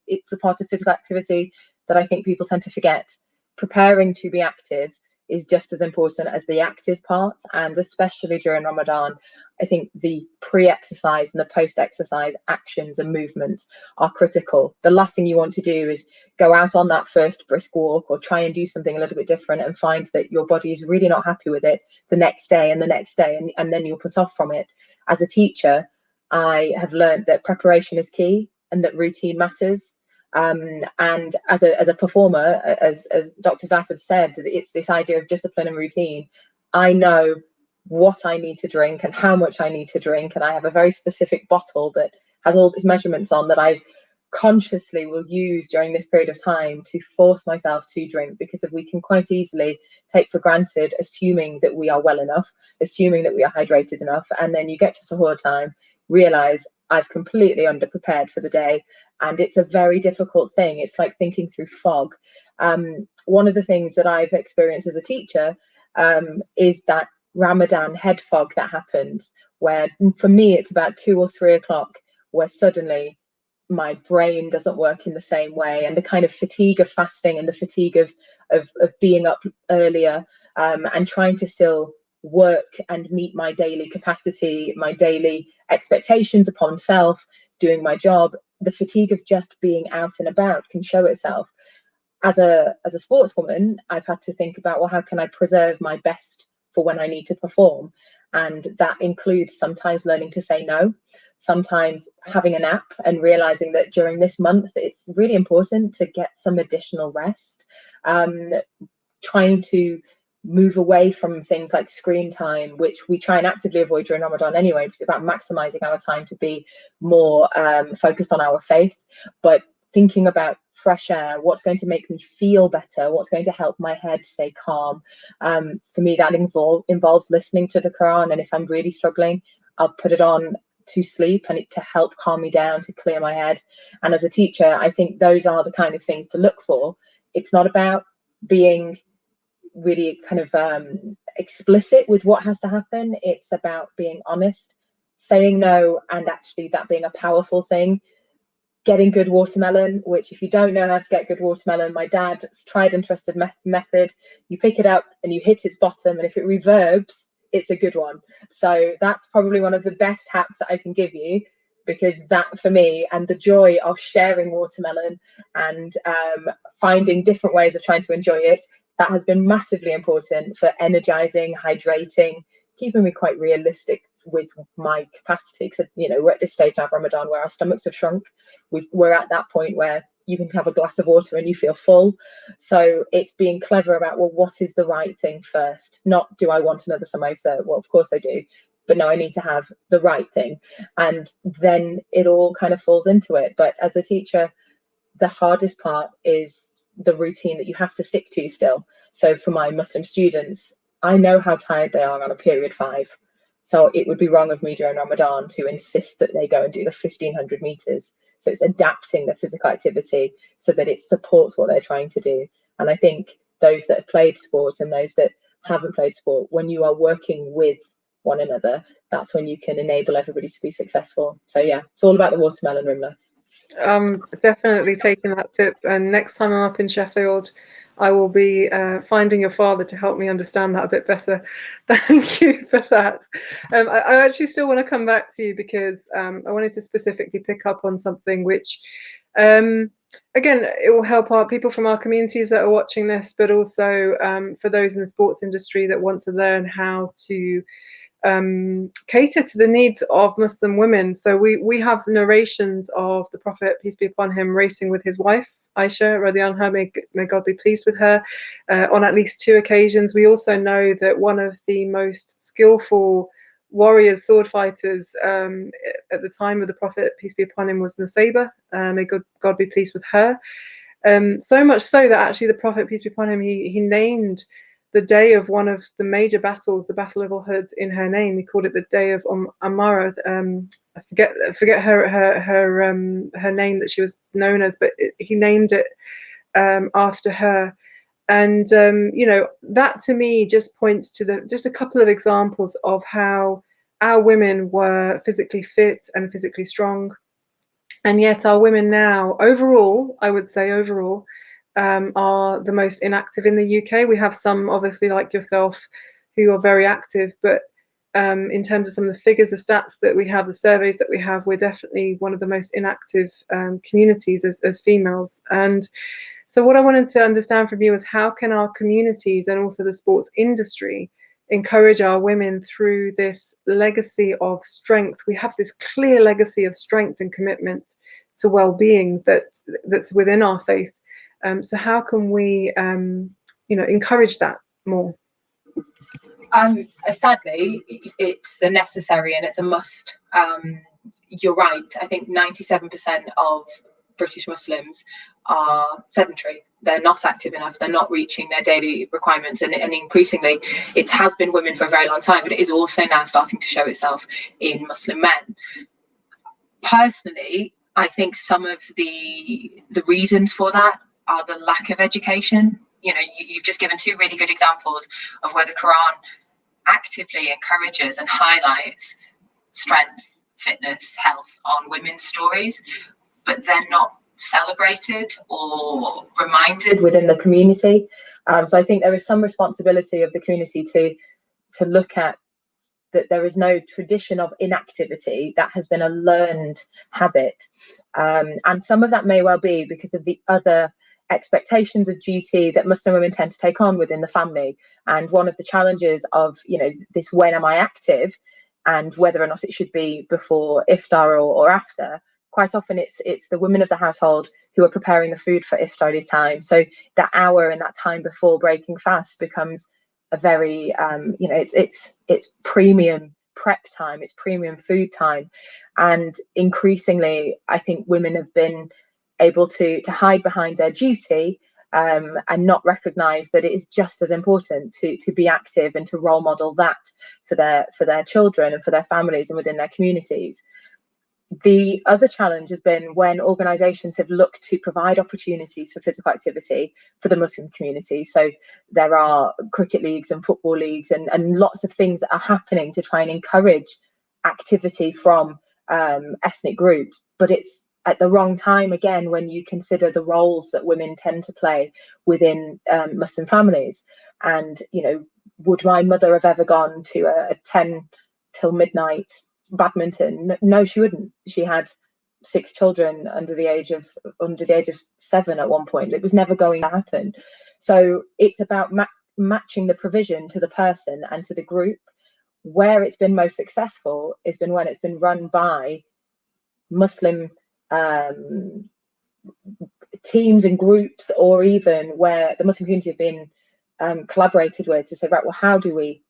It's a part of physical activity that I think people tend to forget. Preparing to be active is just as important as the active part, and especially during Ramadan, I think the pre-exercise and the post-exercise actions and movements are critical. The last thing you want to do is go out on that first brisk walk or try and do something a little bit different and find that your body is really not happy with it the next day and the next day, and then you'll put off from it. As a teacher, I have learned that preparation is key and that routine matters. And as a performer, as Dr. Zafford said, it's this idea of discipline and routine. I know what I need to drink and how much I need to drink, and I have a very specific bottle that has all these measurements on that I consciously will use during this period of time to force myself to drink, because if we can quite easily take for granted, assuming that we are well enough, assuming that we are hydrated enough, and then you get to suhoor time, realize I've completely underprepared for the day. And it's a very difficult thing. It's like thinking through fog. One of the things that I've experienced as a teacher is that Ramadan head fog that happens, where for me it's about 2 or 3 o'clock, where suddenly my brain doesn't work in the same way, and the kind of fatigue of fasting and the fatigue of being up earlier and trying to still work and meet my daily capacity, my daily expectations upon self, doing my job. The fatigue of just being out and about can show itself. As a sportswoman, I've had to think about, well, how can I preserve my best for when I need to perform? And that includes sometimes learning to say no, sometimes having a nap and realizing that during this month it's really important to get some additional rest, trying to move away from things like screen time, which we try and actively avoid during Ramadan anyway, because it's about maximizing our time to be more focused on our faith. But thinking about fresh air, what's going to make me feel better, what's going to help my head stay calm. For me, that involves listening to the Quran, and if I'm really struggling, I'll put it on to sleep and to help calm me down, to clear my head. And as a teacher, I think those are the kind of things to look for. It's not about being really kind of explicit with what has to happen. It's about being honest, saying no, and actually that being a powerful thing. Getting good watermelon, which if you don't know how to get good watermelon, my dad's tried and trusted method. You pick it up and you hit its bottom, and if it reverbs, it's a good one. So that's probably one of the best hacks that I can give you, because that for me, and the joy of sharing watermelon and finding different ways of trying to enjoy it, that has been massively important for energizing, hydrating, keeping me quite realistic with my capacity. Because we're at this stage now of Ramadan where our stomachs have shrunk. We're at that point where you can have a glass of water and you feel full. So it's being clever about, well, what is the right thing first? Not, do I want another samosa? Well, of course I do, but no, I need to have the right thing, and then it all kind of falls into it. But as a teacher, the hardest part is the routine that you have to stick to still. So for my Muslim students, I know how tired they are on a period 5. So it would be wrong of me during Ramadan to insist that they go and do the 1500 meters. So it's adapting the physical activity so that it supports what they're trying to do. And I think those that have played sport and those that haven't played sport, when you are working with one another, that's when you can enable everybody to be successful. So yeah, it's all about the watermelon, Rimla. Definitely taking that tip, and next time I'm up in Sheffield, I will be finding your father to help me understand that a bit better. Thank you for that. I actually still want to come back to you because I wanted to specifically pick up on something which, again, it will help our people from our communities that are watching this, but also for those in the sports industry that want to learn how to cater to the needs of Muslim women. So we have narrations of the Prophet, peace be upon him, racing with his wife Aisha radiallahu anha, may God be pleased with her, on at least 2 occasions. We also know that one of the most skillful warriors, sword fighters at the time of the Prophet, peace be upon him, was Nusayba, may God be pleased with her. So much so that actually the Prophet, peace be upon him, he named the day of one of the major battles, the Battle of Uhud, in her name. He called it the day of Amara. I forget her name that she was known as, but he named it after her. And you know, that to me just points to just a couple of examples of how our women were physically fit and physically strong, and yet our women now, overall, I would say overall, are the most inactive in the UK. We have some, obviously, like yourself, who are very active, but in terms of some of the figures, the stats that we have, the surveys that we have, we're definitely one of the most inactive communities as females. And so what I wanted to understand from you is, how can our communities and also the sports industry encourage our women through this legacy of strength? We have this clear legacy of strength and commitment to well-being that's within our faith. So how can we, you know, encourage that more? Sadly, it's a necessary and it's a must. You're right. I think 97% of British Muslims are sedentary. They're not active enough. They're not reaching their daily requirements. And increasingly, it has been women for a very long time, but it is also now starting to show itself in Muslim men. Personally, I think some of the reasons for that are the lack of education. You know, you've just given 2 really good examples of where the Quran actively encourages and highlights strength, fitness, health on women's stories, but they're not celebrated or reminded within the community. So I think there is some responsibility of the community to look at that there is no tradition of inactivity. That has been a learned habit. And some of that may well be because of the other expectations of duty that Muslim women tend to take on within the family. And one of the challenges of, you know, this when am I active, and whether or not it should be before iftar or after, quite often it's the women of the household who are preparing the food for iftari time. So that hour and that time before breaking fast becomes a very you know, it's premium prep time, it's premium food time. And increasingly I think women have been able to hide behind their duty and not recognize that it is just as important to be active and to role model that for their children and for their families and within their communities. The other challenge has been when organisations have looked to provide opportunities for physical activity for the Muslim community. So there are cricket leagues and football leagues and lots of things that are happening to try and encourage activity from ethnic groups, but it's at the wrong time again when you consider the roles that women tend to play within Muslim families. And, you know, would my mother have ever gone to a 10 till midnight badminton? No, she wouldn't. She had 6 children under the age of 7 at one point. It was never going to happen. So it's about matching the provision to the person and to the group. Where it's been most successful has been when it's been run by Muslim teams and groups, or even where the Muslim community have been collaborated with to say, right, well, how do we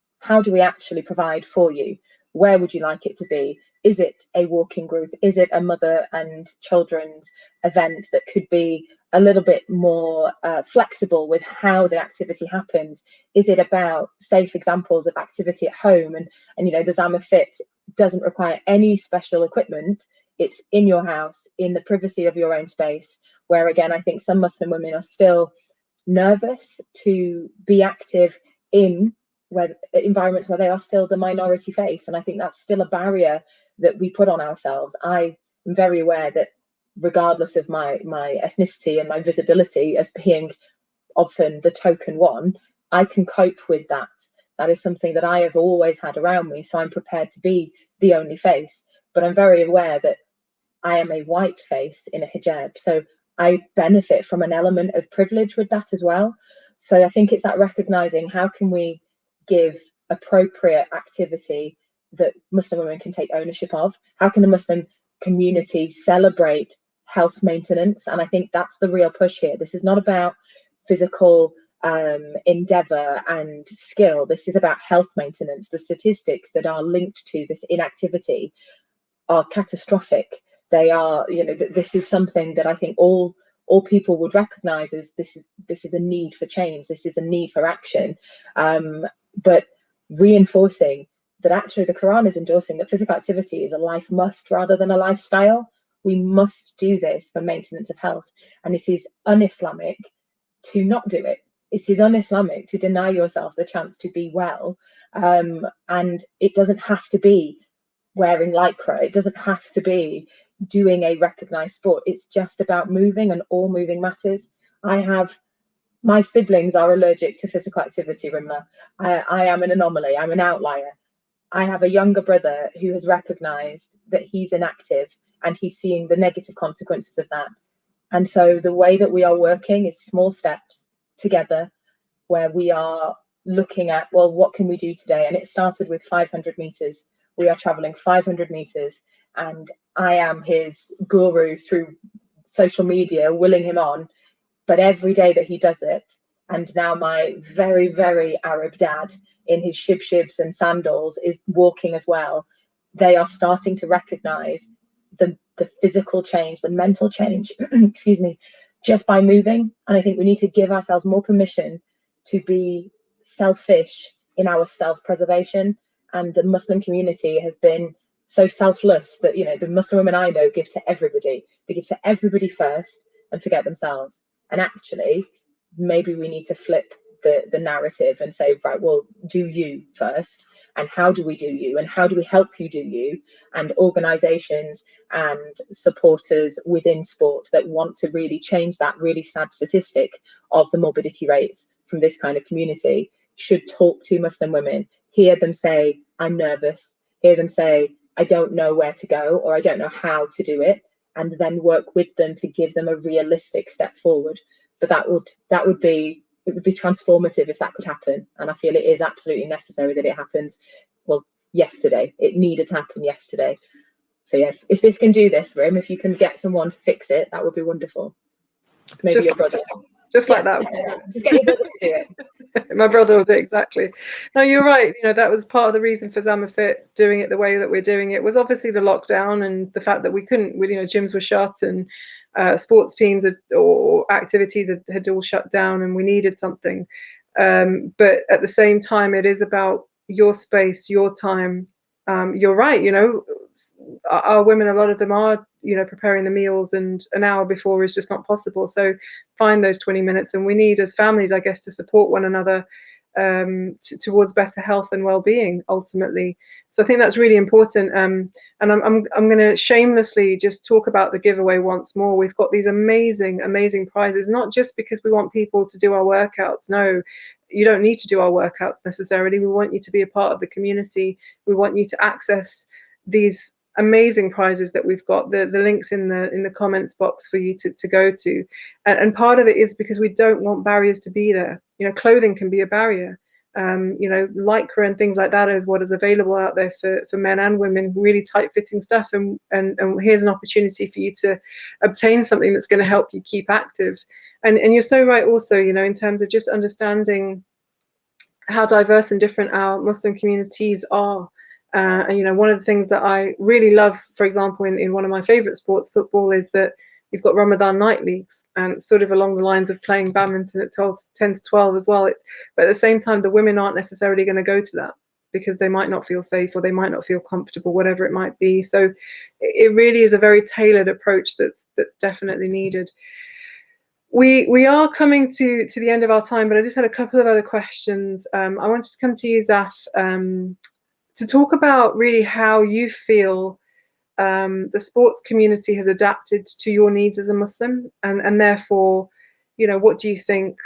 actually provide for you? Where would you like it to be? Is it a walking group? Is it a mother and children's event that could be a little bit more flexible with how the activity happens? Is it about safe examples of activity at home? And you know, the Zama Fit doesn't require any special equipment. It's in your house, in the privacy of your own space, where again, I think some Muslim women are still nervous to be active in environments where they are still the minority face. And I think that's still a barrier that we put on ourselves. I am very aware that regardless of my ethnicity and my visibility as being often the token one, I can cope with that. That is something that I have always had around me. So I'm prepared to be the only face. But I'm very aware that I am a white face in a hijab. So I benefit from an element of privilege with that as well. So I think it's that recognizing how can we give appropriate activity that Muslim women can take ownership of? How can the Muslim community celebrate health maintenance? And I think that's the real push here. This is not about physical endeavor and skill. This is about health maintenance. The statistics that are linked to this inactivity are catastrophic. They are, you know, this is something that I think all people would recognize as this is a need for change. This is a need for action. But reinforcing that actually the Quran is endorsing that physical activity is a life must rather than a lifestyle. We must do this for maintenance of health. And it is un-Islamic to not do it. It is un-Islamic to deny yourself the chance to be well. And it doesn't have to be wearing lycra. It doesn't have to be doing a recognized sport. It's just about moving, and all moving matters. My siblings are allergic to physical activity, Rimla. I am an anomaly. I'm an outlier. I have a younger brother who has recognized that he's inactive and he's seeing the negative consequences of that. And so the way that we are working is small steps together, where we are looking at, well, what can we do today? And it started with 500 meters. We are traveling 500 meters, and I am his guru through social media, willing him on. But every day that he does it, and now my very, very Arab dad in his shibshibs and sandals is walking as well, they are starting to recognize the physical change, the mental change, excuse me, just by moving. And I think we need to give ourselves more permission to be selfish in our self-preservation. And the Muslim community have been so selfless that, you know, the Muslim women I know give to everybody. They give to everybody first and forget themselves. And actually, maybe we need to flip the narrative and say, right, well, do you first. And how do we do you? And how do we help you do you? And organizations and supporters within sport that want to really change that really sad statistic of the morbidity rates from this kind of community should talk to Muslim women, hear them say, I'm nervous, hear them say, I don't know where to go, or I don't know how to do it, and then work with them to give them a realistic step forward. But that would be transformative if that could happen. And I feel it is absolutely necessary that it happens. Well, yesterday, it needed to happen yesterday. So yeah, if this can do this, Rim, if you can get someone to fix it, that would be wonderful. Maybe your brother. Just like that. Just get your brother to do it. My brother will do it, exactly. No, you're right. You know, that was part of the reason for Zama Fit doing it the way that we're doing it, was obviously the lockdown and the fact that we couldn't, you know, gyms were shut and sports teams or activities had all shut down, and we needed something. But at the same time, it is about your space, your time. You're right, you know, our women, a lot of them are, you know, preparing the meals, and an hour before is just not possible. So find those 20 minutes, and we need as families, I guess, to support one another towards better health and well-being ultimately. So I think that's really important. And I'm going to shamelessly just talk about the giveaway once more. We've got these amazing prizes, not just because we want people to do our workouts. No, you don't need to do our workouts necessarily. We want you to be a part of the community. We want you to access these amazing prizes that we've got. The links in the comments box for you to go to, and part of it is because we don't want barriers to be there. You know, clothing can be a barrier. You know, lycra and things like that is what is available out there for men and women, really tight fitting stuff, and here's an opportunity for you to obtain something that's going to help you keep active. And you're so right also, you know, in terms of just understanding how diverse and different our Muslim communities are. And you know, one of the things that I really love, for example, in one of my favorite sports, football, is that you've got Ramadan night leagues, and sort of along the lines of playing badminton at 10 to 12 as well. But at the same time, the women aren't necessarily going to go to that because they might not feel safe or they might not feel comfortable, whatever it might be. So it really is a very tailored approach that's definitely needed. We are coming to the end of our time, but I just had a couple of other questions. I wanted to come to you, Zaf, to talk about really how you feel the sports community has adapted to your needs as a Muslim, and therefore, you know, what do you think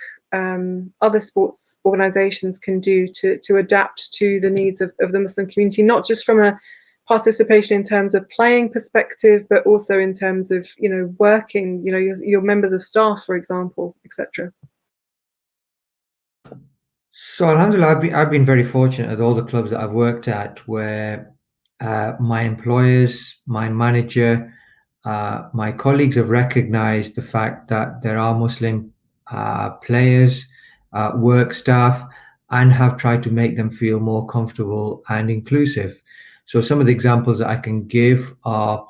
other sports organisations can do to adapt to the needs of the Muslim community, not just from a participation in terms of playing perspective, but also in terms of, you know, working, you know, your members of staff, for example, etc. So alhamdulillah, I've been very fortunate at all the clubs that I've worked at, where my employers, my manager, my colleagues have recognized the fact that there are Muslim players, work staff, and have tried to make them feel more comfortable and inclusive. So some of the examples that I can give are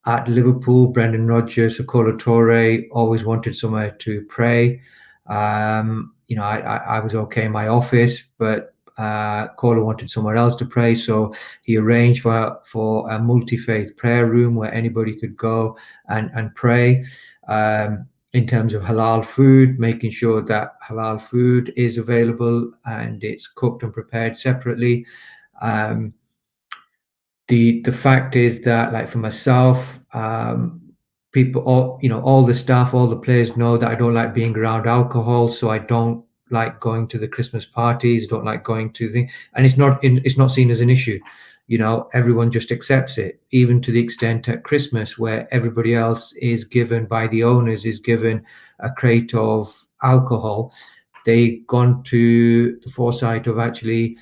at Liverpool, Brendan Rodgers, Sokola Torre always wanted somewhere to pray. You know, I was okay in my office, but Kola wanted somewhere else to pray, so he arranged for a multi-faith prayer room where anybody could go and pray. In terms of halal food, making sure that halal food is available and it's cooked and prepared separately. The fact is that, like for myself, people, all the staff, all the players know that I don't like being around alcohol, so I don't like going to the Christmas parties, don't like going to the, and it's not seen as an issue. You know, everyone just accepts it, even to the extent at Christmas where everybody else is given, by the owners, is given a crate of alcohol. They've gone to the foresight of actually,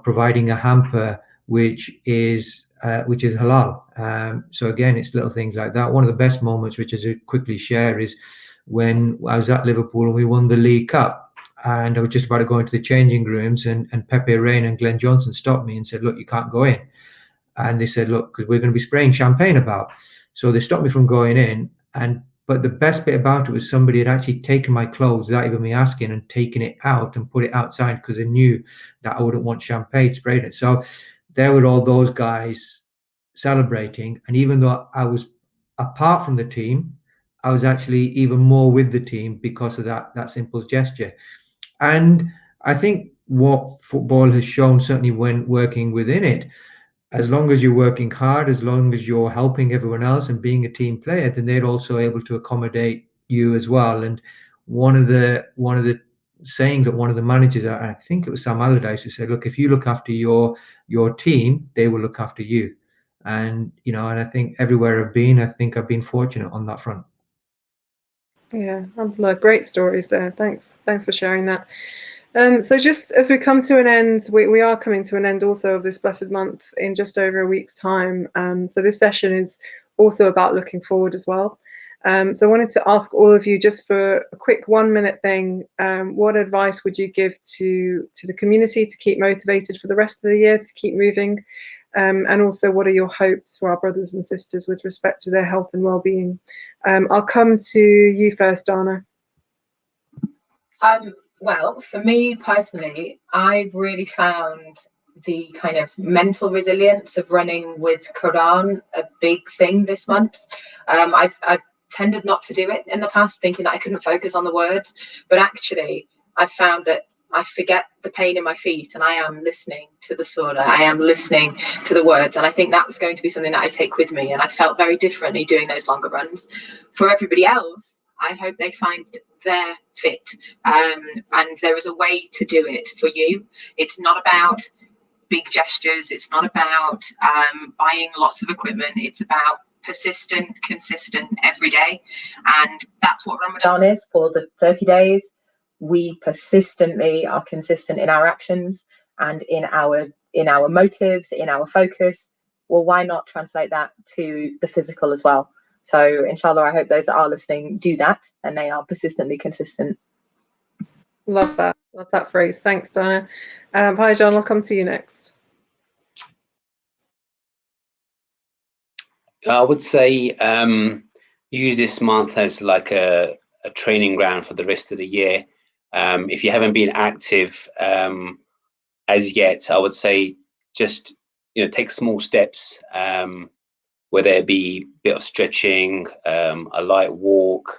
providing a hamper which is halal. So again, it's little things like that. One of the best moments, which I should quickly share, is when I was at Liverpool and we won the League Cup. And I was just about to go into the changing rooms, and Pepe Reina and Glenn Johnson stopped me and said, "Look, you can't go in." And they said, "Look, because we're going to be spraying champagne about." So they stopped me from going in. But the best bit about it was somebody had actually taken my clothes without even me asking and taken it out and put it outside because they knew that I wouldn't want champagne sprayed it. So there were all those guys celebrating. And even though I was apart from the team, I was actually even more with the team because of that simple gesture. And I think what football has shown, certainly when working within it, as long as you're working hard, as long as you're helping everyone else and being a team player, then they're also able to accommodate you as well. And one of the sayings that one of the managers, I think it was Sam Allardyce, who said, "Look, if you look after your team, they will look after you." And and I think everywhere I've been, I think I've been fortunate on that front. Yeah, great stories there. Thanks for sharing that. So just as we come to an end, we are coming to an end also of this blessed month in just over a week's time. So this session is also about looking forward as well. So I wanted to ask all of you, just for a quick 1-minute thing, what advice would you give to the community to keep motivated for the rest of the year, to keep moving? And also, what are your hopes for our brothers and sisters with respect to their health and well-being? I'll come to you first, Dana. Well, for me personally, I've really found the kind of mental resilience of running with Quran a big thing this month. I've tended not to do it in the past, thinking that I couldn't focus on the words, but actually I found that I forget the pain in my feet and I am listening to the surah, I am listening to the words, and I think that's going to be something that I take with me. And I felt very differently doing those longer runs. For everybody else, I hope they find their fit, and there is a way to do it for you. It's not about big gestures, it's not about buying lots of equipment, it's about persistent, consistent every day. And that's what Ramadan is. For the 30 days, we persistently are consistent in our actions and in our motives, in our focus. Well, why not translate that to the physical as well? So inshallah, I hope those that are listening do that and they are persistently consistent. Love that phrase. Thanks, Dana. Hi, John, I'll come to you next. I would say use this month as like a training ground for the rest of the year. If you haven't been active as yet, I would say just take small steps, whether it be a bit of stretching, a light walk,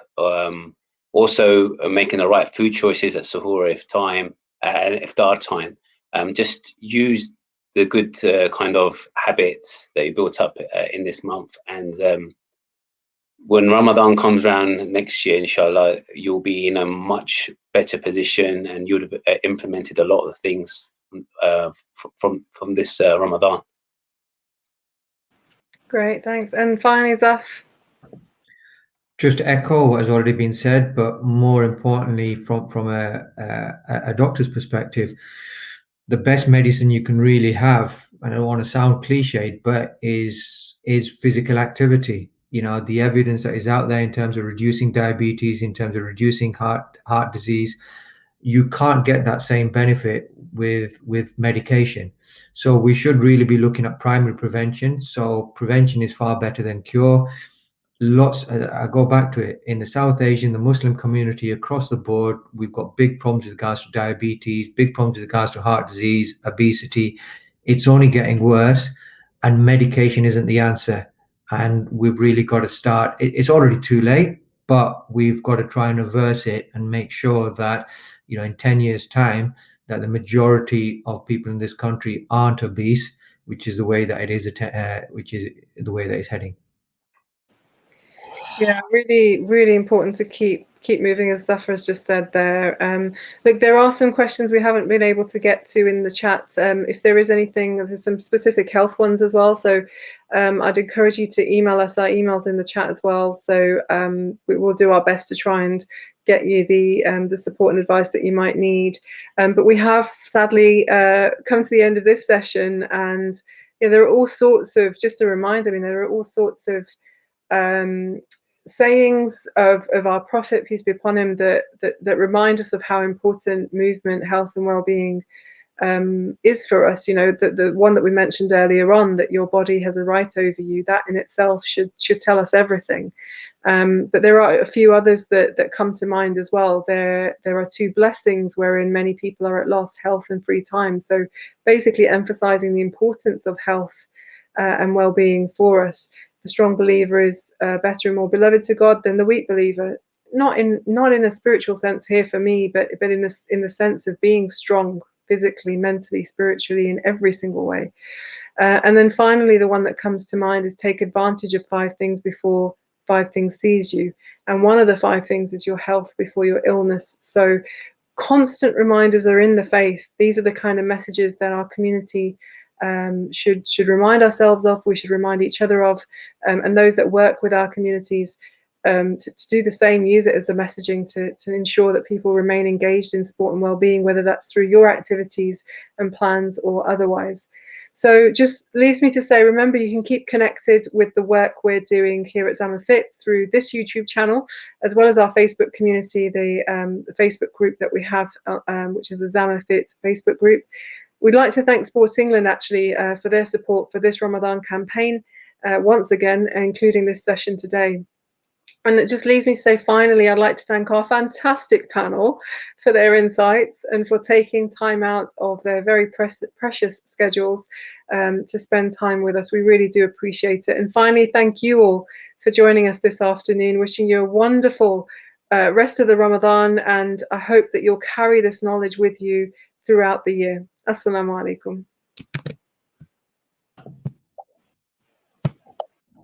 also making the right food choices at suhoor and iftar time. Just use the good kind of habits that you built up in this month, and when Ramadan comes around next year, inshallah, you'll be in a much better position, and you'll have implemented a lot of things from this Ramadan. Great, thanks. And finally, Zaf. Just to echo what has already been said, but more importantly, from a doctor's perspective, the best medicine you can really have, and I don't want to sound cliched, but is physical activity. The evidence that is out there in terms of reducing diabetes, in terms of reducing heart disease, you can't get that same benefit with medication. So we should really be looking at primary prevention. So prevention is far better than cure. I go back to it, in the South Asian, the Muslim community across the board, we've got big problems with regards to diabetes, big problems with regards to heart disease, obesity. It's only getting worse, and medication isn't the answer. And we've really got to start. It's already too late, but we've got to try and reverse it and make sure that, in 10 years' time, that the majority of people in this country aren't obese, which is the way that it is, which is the way that it's heading. Yeah, really, really important to keep moving, as Zafar just said there. Look, there are some questions we haven't been able to get to in the chat. If there is anything, there's some specific health ones as well. So I'd encourage you to email us. Our email's in the chat as well. So we will do our best to try and get you the support and advice that you might need. But we have sadly come to the end of this session, and there are all sorts of, just a reminder, there are all sorts of sayings of our Prophet, peace be upon him, that remind us of how important movement, health and well-being is for us. The one that we mentioned earlier on, that your body has a right over you, that in itself should tell us everything. But there are a few others that come to mind as well. There are 2 blessings wherein many people are at loss: health and free time. So basically emphasizing the importance of health and well-being for us. The strong believer is better and more beloved to God than the weak believer. Not in a spiritual sense here for me, but in the sense of being strong physically, mentally, spiritually, in every single way. And then finally, the one that comes to mind is take advantage of 5 things before 5 things seize you. And one of the 5 things is your health before your illness. So constant reminders are in the faith. These are the kind of messages that our community should remind ourselves of, we should remind each other of, and those that work with our communities to do the same, use it as the messaging to ensure that people remain engaged in sport and well-being, whether that's through your activities and plans or otherwise. So just leaves me to say, remember, you can keep connected with the work we're doing here at Zama Fit through this YouTube channel, as well as our Facebook community, the Facebook group that we have, which is the Zama Fit Facebook group. We'd like to thank Sports England actually for their support for this Ramadan campaign, once again, including this session today. And it just leaves me to say, finally, I'd like to thank our fantastic panel for their insights and for taking time out of their very precious schedules to spend time with us. We really do appreciate it. And finally, thank you all for joining us this afternoon. Wishing you a wonderful rest of the Ramadan, and I hope that you'll carry this knowledge with you throughout the year. Assalamu alaikum.